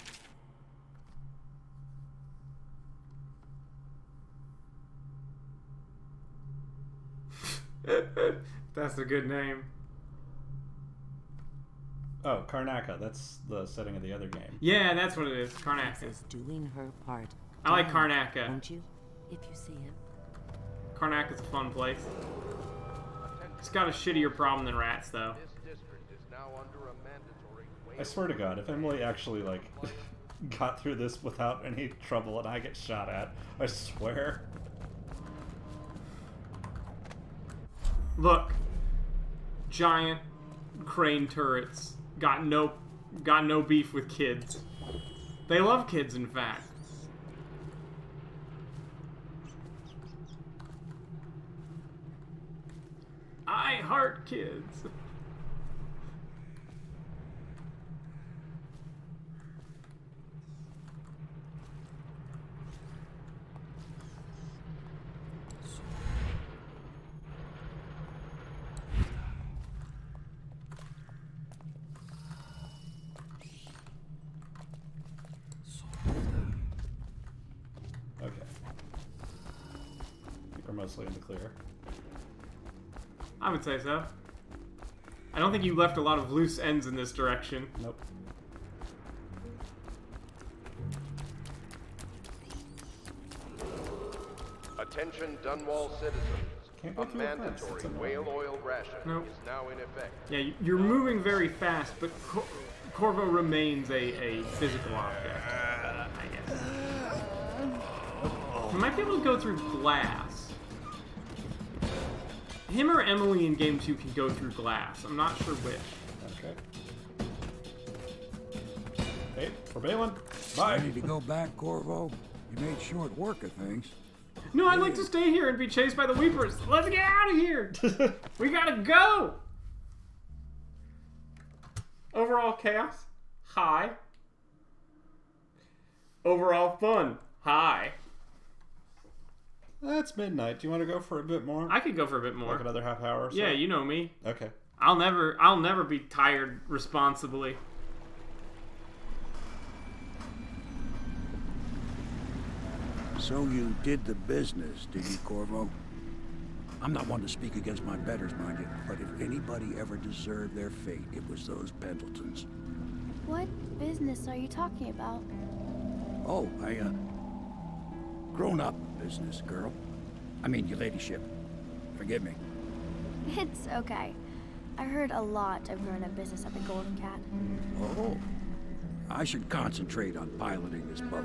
That's a good name. Oh, Karnaka. That's the setting of the other game. Yeah, that's what it is. Karnaka. Is doing her part. I like Karnaka. Won't you? If you see him. Karnaka's a fun place. It's got a shittier problem than rats, though. I swear to God, if Emily actually, like, got through this without any trouble and I get shot at, I swear. Look. Giant crane turrets. Got no beef with kids. They love kids, in fact. I heart kids. Okay. I think we're mostly in the clear. I would say so. I don't think you left a lot of loose ends in this direction. Nope. Attention Dunwall citizens. A mandatory whale oil ration is now in effect. Yeah, you're moving very fast, but Corvo remains a physical object, I guess. You might be able to go through glass. Him or Emily in Game 2 can go through glass. I'm not sure which. Okay. Hey, we're bailing. Bye. Ready to go back, Corvo? You made short work of things. No, I'd like to stay here and be chased by the Weepers. Let's get out of here. We gotta go. Overall chaos? High. Overall fun? High. That's midnight. Do you want to go for a bit more? I could go for a bit more. Like another half hour or so? Yeah, you know me. Okay. I'll never be tired responsibly. So you did the business, did you, Corvo? I'm not one to speak against my betters, mind you, but if anybody ever deserved their fate, it was those Pendletons. What business are you talking about? Oh, grown-up business, girl. I mean, your ladyship. Forgive me. It's okay. I heard a lot of grown-up business at the Golden Cat. Oh. I should concentrate on piloting this boat.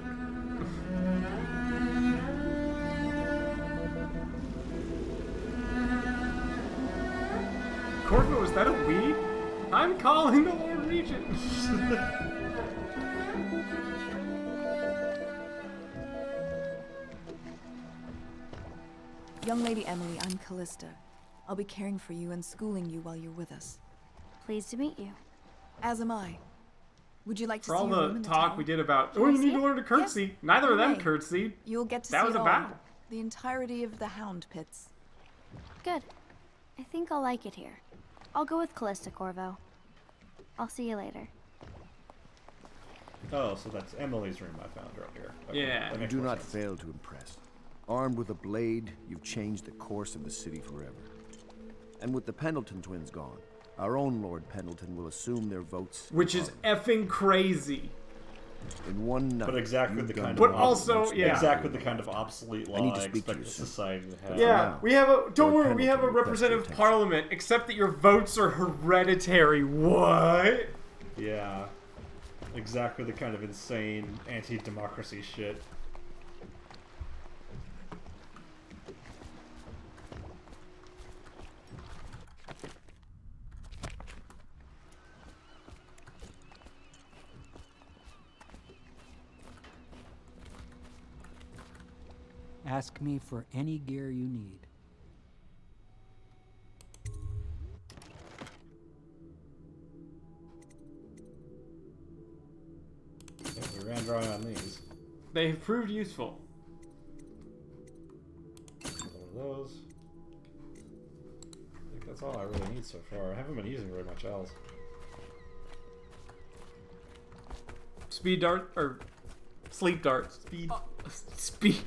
Corvo, is that a weed? I'm calling the Lord Regent. Young Lady Emily, I'm Callista. I'll be caring for you and schooling you while you're with us. Pleased to meet you. As am I. Would you like to For see all your room the in the talk tower? we did about, Can oh, I you see need to it? learn to curtsy. Yes. Neither of them Okay. curtsied. You'll get to That see was it a all. battle. The entirety of the Hound Pits. Good. I think I'll like it here. I'll go with Callista, Corvo. I'll see you later. Oh, so that's Emily's room I found earlier. Okay. Yeah. You do not fail to impress. Armed with a blade, you've changed the course of the city forever. And with the Pendleton twins gone, our own Lord Pendleton will assume their votes. Which is effing crazy. In one night. But exactly the kind of But also, yeah. Exactly the kind of obsolete law I need to I speak to expect you the soon. society to have. Yeah, we have a. Don't Lord worry, we have a Pendleton requests your representative attention. parliament, except that your votes are hereditary. What? Yeah. Exactly the kind of insane anti-democracy shit. Ask me for any gear you need. Yeah, we ran dry on these. They've proved useful. One of those. I think that's all I really need so far. I haven't been using very much else. Speed dart or sleep dart. Speed.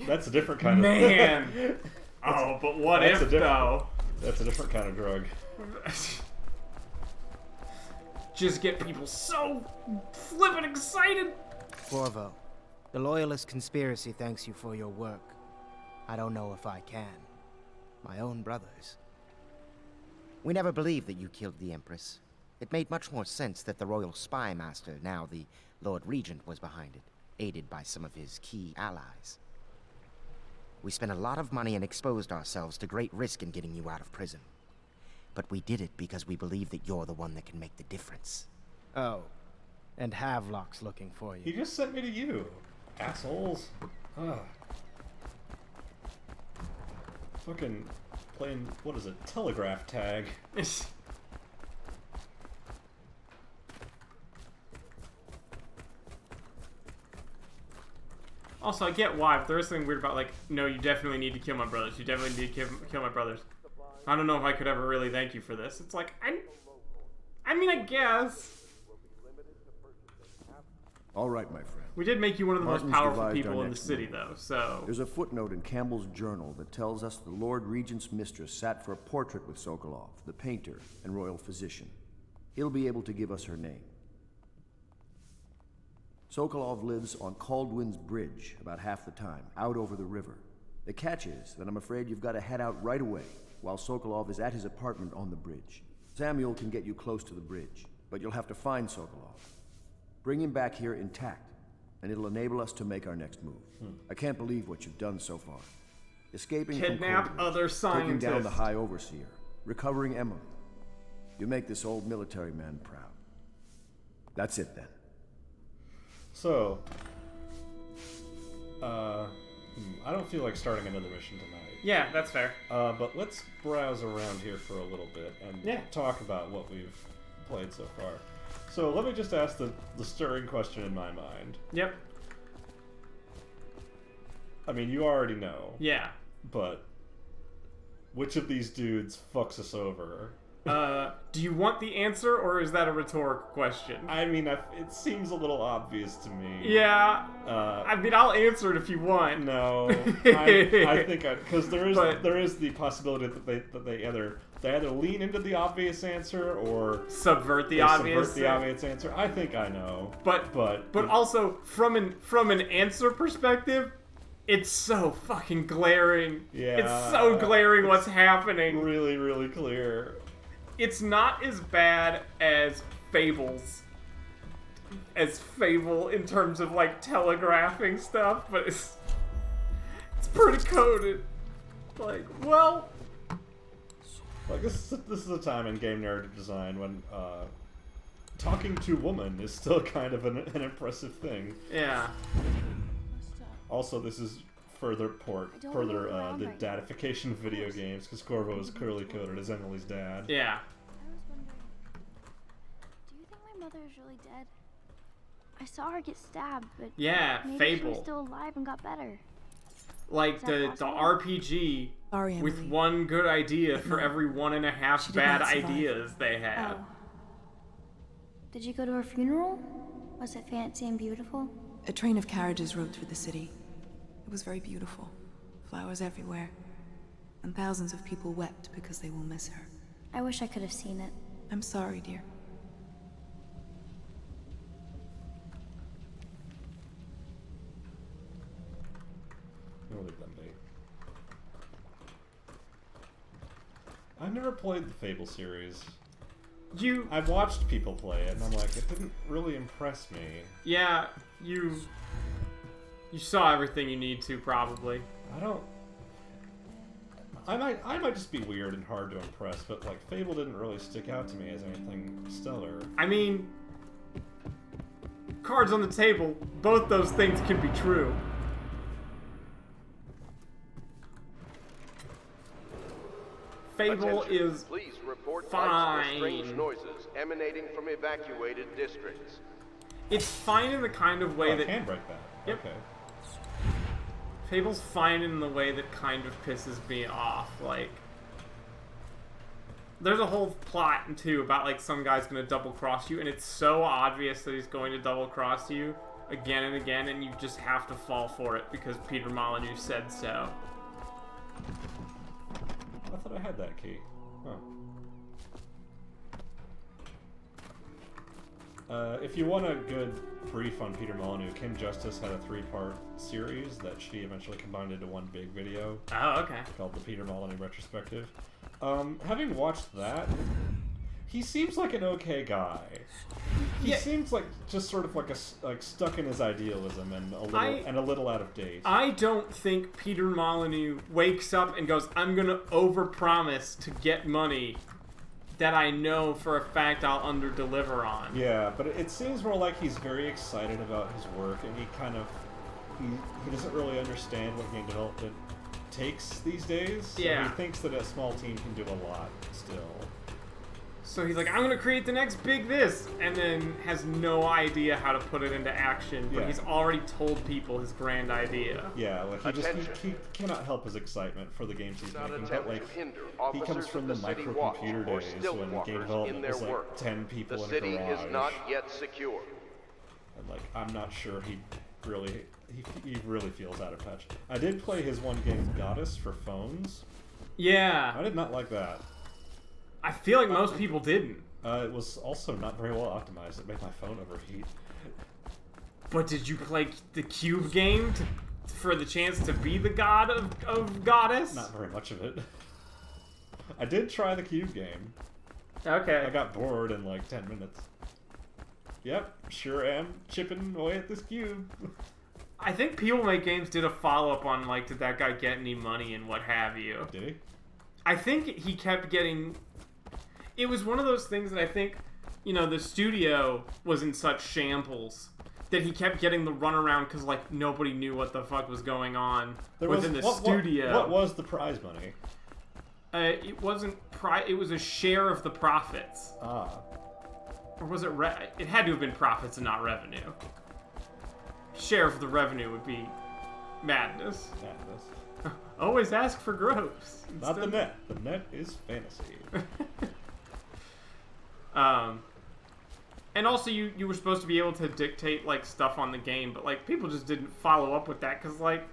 That's a different kind of. Man. Oh, but what That's if though? That's a different kind of drug. Just get people so flippin' excited. Corvo, the Loyalist conspiracy thanks you for your work. I don't know if I can. My own brothers. We never believed that you killed the Empress. It made much more sense that the royal spy master, now the Lord Regent, was behind it, aided by some of his key allies. We spent a lot of money and exposed ourselves to great risk in getting you out of prison. But we did it because we believe that you're the one that can make the difference. Oh, and Havelock's looking for you. He just sent me to you, assholes. Ugh. Fucking playing, what is it, telegraph tag. Also, I get why, but there is something weird about, like, no, you definitely need to kill my brothers. You definitely need to kill my brothers. I don't know if I could ever really thank you for this. It's like, I mean, I guess. All right, my friend. We did make you one of the Martin's most powerful devised people our in the next city, move. though, so... There's a footnote in Campbell's journal that tells us the Lord Regent's mistress sat for a portrait with Sokolov, the painter and royal physician. He'll be able to give us her name. Sokolov lives on Caldwin's Bridge about half the time, out over the river. The catch is that I'm afraid you've got to head out right away, while Sokolov is at his apartment on the bridge. Samuel can get you close to the bridge, but you'll have to find Sokolov. Bring him back here intact, and it'll enable us to make our next move. I can't believe what you've done so far. Escaping Kidnap from Caldwin, other taking down the scientists. High Overseer, recovering Emily. You make this old military man proud. That's it then. So, I don't feel like starting another mission tonight. Yeah, that's fair. But let's browse around here for a little bit and talk about what we've played so far. So let me just ask the stirring question in my mind. Yep. I mean, you already know. Yeah. But which of these dudes fucks us over? Do you want the answer, or is that a rhetorical question? I mean, it seems a little obvious to me. Yeah. I mean, I'll answer it if you want. No. I think because there is the possibility that they either lean into the obvious answer or subvert the obvious answer. I think I know. But also from an answer perspective, it's so fucking glaring. Yeah. It's so glaring what's happening. Really, really clear. It's not as bad as Fable in terms of like telegraphing stuff, but it's pretty coded. Like, well, like this is a time in game narrative design when talking to woman is still kind of an impressive thing. Yeah. Also, this is further the dadification of video games, because Corvo is clearly coded as Emily's dad. Yeah. I was wondering, do you think my mother is really dead? I saw her get stabbed, but maybe she was still alive and got better. Like the RPG with one good idea for every 1.5 bad ideas they have. Oh. Did you go to her funeral? Was it fancy and beautiful? A train of carriages rode through the city. It was very beautiful. Flowers everywhere. And thousands of people wept because they will miss her. I wish I could have seen it. I'm sorry, dear. I'll leave them be. I've never played the Fable series. I've watched people play it, and I'm like, it didn't really impress me. Yeah, you saw everything you need to, probably. I might just be weird and hard to impress, but like Fable didn't really stick out to me as anything stellar. I mean, cards on the table, both those things can be true. Fable is Please report fine. or strange noises emanating from evacuated districts. It's fine in the kind of way that can break that. Yep. Okay. Fable's fine in the way that kind of pisses me off. Like, there's a whole plot too about like some guy's gonna double cross you, and it's so obvious that he's going to double cross you again and again, and you just have to fall for it because Peter Molyneux said so. I thought I had that key. Huh. If you want a good brief on Peter Molyneux, Kim Justice had a 3-part series that she eventually combined into one big video. Oh, okay. Called the Peter Molyneux Retrospective. Having watched that, he seems like an okay guy. He seems like just sort of like stuck in his idealism and a little out of date. I don't think Peter Molyneux wakes up and goes, "I'm gonna overpromise to get money that I know for a fact I'll underdeliver on." Yeah, but it seems more like he's very excited about his work, and he kind of he doesn't really understand what game development takes these days. So yeah, he thinks that a small team can do a lot still. So he's like, "I'm gonna create the next big this," and then has no idea how to put it into action. But he's already told people his grand idea. Yeah, like he cannot help his excitement for the games he's making. But like, he comes from the microcomputer days when game development was like 10 people in a garage. The city is not yet secure. And like, I'm not sure he really feels out of touch. I did play his one game, Goddess, for phones. Yeah. I did not like that. I feel like most people didn't. It was also not very well optimized. It made my phone overheat. But did you play the Cube game for the chance to be the god of Goddess? Not very much of it. I did try the Cube game. Okay. I got bored in like 10 minutes. Yep, sure am chipping away at this cube. I think People Make Games did a follow-up on, like, did that guy get any money and what have you. Did he? I think he kept getting... It was one of those things that I think, you know, the studio was in such shambles that he kept getting the runaround because, like, nobody knew what the fuck was going on within the studio. What was the prize money? It wasn't it was a share of the profits. Ah. Or was it it had to have been profits and not revenue. Share of the revenue would be madness. Madness. Always ask for gross. Not the net. The net is fantasy. And also you were supposed to be able to dictate, like, stuff on the game, but, like, people just didn't follow up with that, because, like,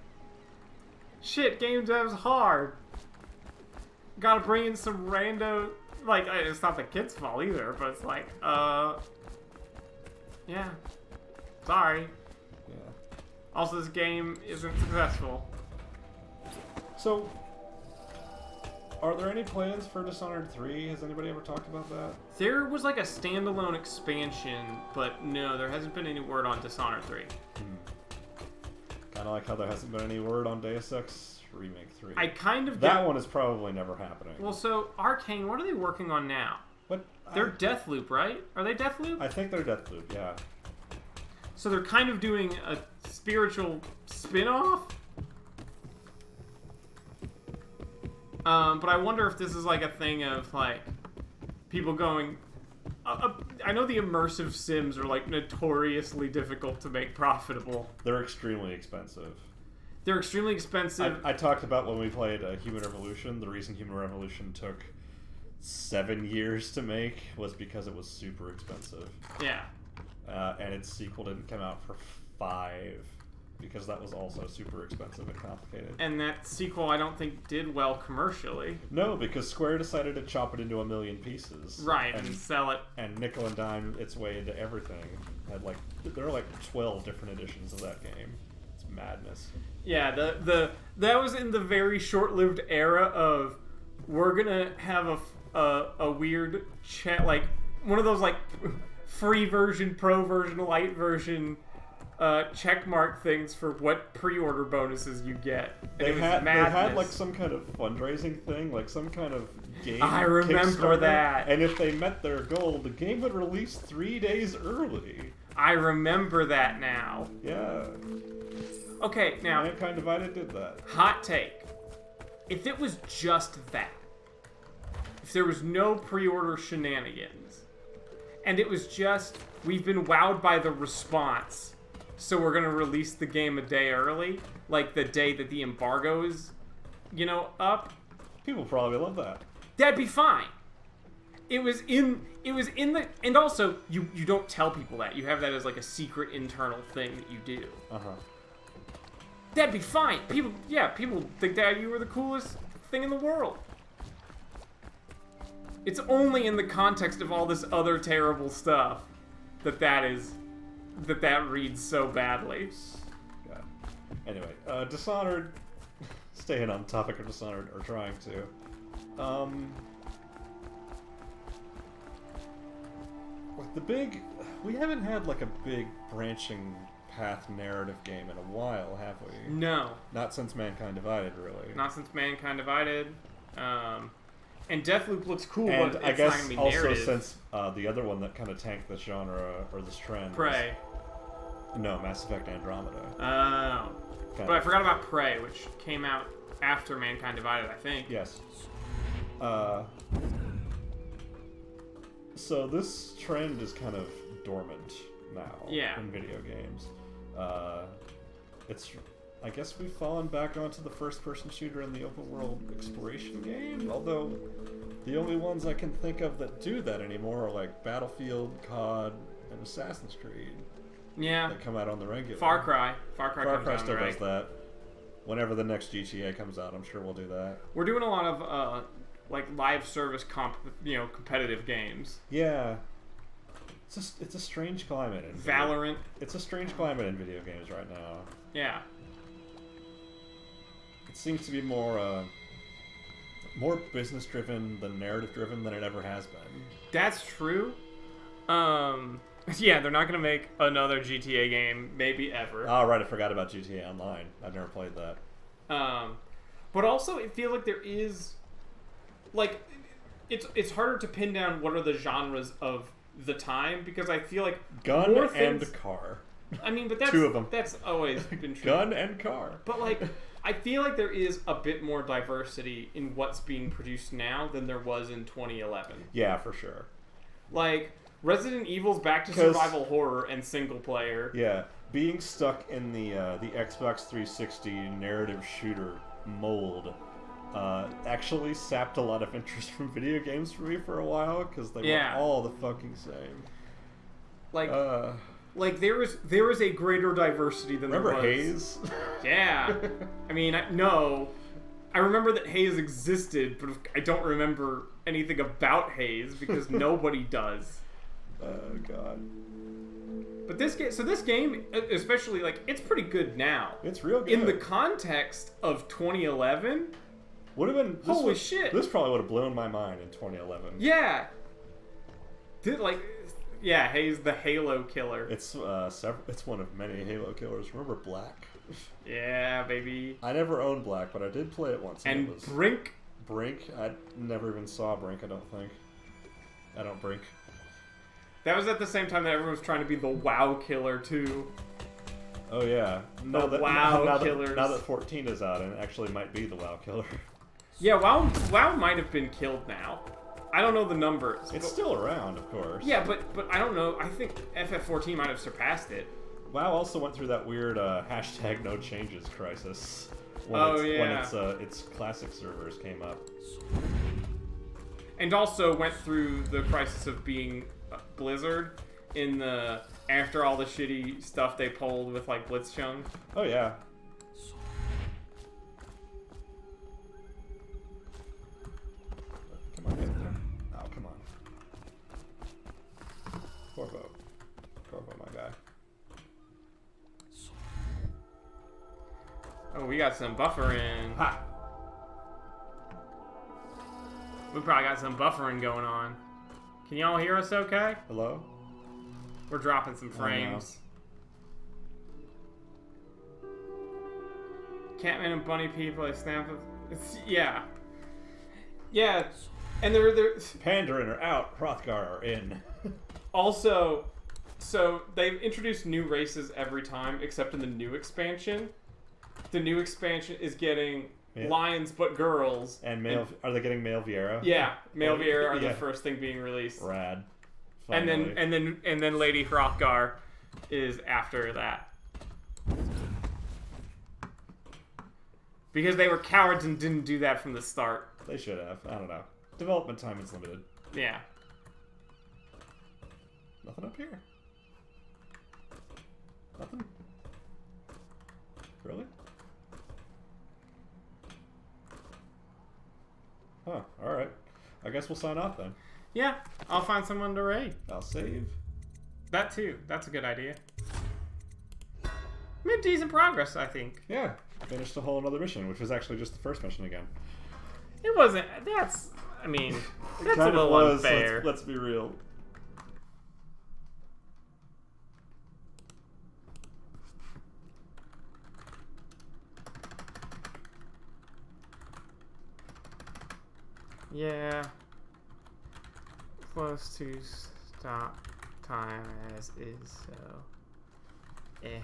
shit, game dev's hard. Gotta bring in some rando, like, it's not the kid's fault either, but it's like, yeah. Sorry. Yeah. Also, this game isn't successful. So, are there any plans for Dishonored 3? Has anybody ever talked about that? There was like a standalone expansion, but no, there hasn't been any word on Dishonored 3. Kind of like how there hasn't been any word on Deus Ex Remake 3. I kind of that one is probably never happening. Well, so Arcane, what are they working on now? What? They're Deathloop, right? Are they Deathloop? I think they're Deathloop, yeah. So they're kind of doing a spiritual spin-off? But I wonder if this is like a thing of, like, people going... I know the immersive sims are, like, notoriously difficult to make profitable. They're extremely expensive. They're extremely expensive. I talked about when we played Human Revolution, the reason Human Revolution took 7 years to make was because it was super expensive. Yeah. And its sequel didn't come out for 5, because that was also super expensive and complicated. And that sequel, I don't think, did well commercially. No, because Square decided to chop it into 1 million pieces. Right, and sell it. And nickel and dime its way into everything. There are like 12 different editions of that game. It's madness. Yeah, that was in the very short-lived era of, we're gonna have a weird chat, like one of those like free version, pro version, light version checkmark things for what pre-order bonuses you get. And They had like some kind of fundraising thing, like some kind of game. I remember that. And if they met their goal, the game would release 3 days early. I remember that now. Yeah. Okay, now... Mankind Divided did that. Hot take. If it was just that, if there was no pre-order shenanigans, and it was just, we've been wowed by the response, so we're going to release the game a day early, like the day that the embargo is, you know, up. People probably love that. That'd be fine. It was in the, and also, you don't tell people that. You have that as like a secret internal thing that you do. Uh-huh. That'd be fine. People think that you were the coolest thing in the world. It's only in the context of all this other terrible stuff that reads so badly. God. Anyway, Dishonored. Staying on topic of Dishonored, or trying to. We haven't had like a big branching path narrative game in a while, have we? No. Not since Mankind Divided, really. Not since Mankind Divided. And Deathloop looks cool, and but I it's guess not gonna be also narrative. Since the other one that kind of tanked this genre or this trend. Prey. No, Mass Effect Andromeda. Oh. But I forgot about Prey, which came out after Mankind Divided, I think. Yes. So this trend is kind of dormant now in video games. I guess we've fallen back onto the first-person shooter and the open-world exploration game, although the only ones I can think of that do that anymore are like Battlefield, COD, and Assassin's Creed. Yeah. That come out on the regular. Far Cry still does that. Whenever the next GTA comes out, I'm sure we'll do that. We're doing a lot of like live service competitive games. Yeah. It's a strange climate in Valorant. It's a strange climate in video games right now. Yeah. It seems to be more business driven than narrative driven than it ever has been. That's true. Yeah, they're not gonna make another GTA game, maybe ever. Oh right, I forgot about GTA Online. I've never played that. But also it feels like there is, like, it's harder to pin down what are the genres of the time, because I feel like gun more things, and car. I mean, but that's two of them. That's always been true. Gun and car. But like, I feel like there is a bit more diversity in what's being produced now than there was in 2011. Yeah, for sure. Like, Resident Evil's back to survival horror and single player. Yeah, being stuck in the Xbox 360 narrative shooter mold actually sapped a lot of interest from video games for me for a while, because they were all the fucking same. Like there is a greater diversity than there was. Remember Haze? Yeah. I mean, no. I remember that Haze existed, but I don't remember anything about Haze because nobody does. Oh god. But this game, especially, like, it's pretty good now. It's real good. In the context of 2011, would have been holy shit. This probably would have blown my mind in 2011. Yeah. Haze the Halo killer. It's one of many Halo killers. Remember Black? Yeah, baby. I never owned Black, but I did play it once. And it was Brink? Brink? I never even saw Brink, I don't think. I don't Brink. That was at the same time that everyone was trying to be the WoW killer, too. Oh, yeah. Now that 14 is out, and it actually might be the WoW killer. Yeah, WoW might have been killed now. I don't know the numbers. It's still around, of course. Yeah, but I don't know. I think FF14 might have surpassed it. WoW also went through that weird hashtag no changes crisis. When its classic servers came up. And also went through the crisis of being Blizzard after all the shitty stuff they pulled with like Blitzchung. Oh yeah. Come on, get there. Oh, come on. Corvo, my guy. Oh, we got some buffering. Ha! We probably got some buffering going on. Can y'all hear us okay? Hello? We're dropping some frames. Catman and Bunny people, I snap. Yeah. Yeah. And they're Pandaren are out, Hrothgar are in. Also, so they've introduced new races every time, except in the new expansion. The new expansion is getting lions but girls. And male. Are they getting male Viera? Yeah, male Viera are the first thing being released. Rad. Finally. And then Lady Hrothgar is after that. Because they were cowards and didn't do that from the start. They should have. I don't know. Development time is limited. Yeah. Nothing up here. Nothing? Really? Huh, alright. I guess we'll sign off then. Yeah, I'll find someone to raid. I'll save. That too. That's a good idea. Made decent progress, I think. Yeah. Finished a whole another mission, which was actually just the first mission again. It wasn't. That's. I mean, that's a kind little of was, unfair. Let's be real. Yeah. Close to stop time as is, so. Eh.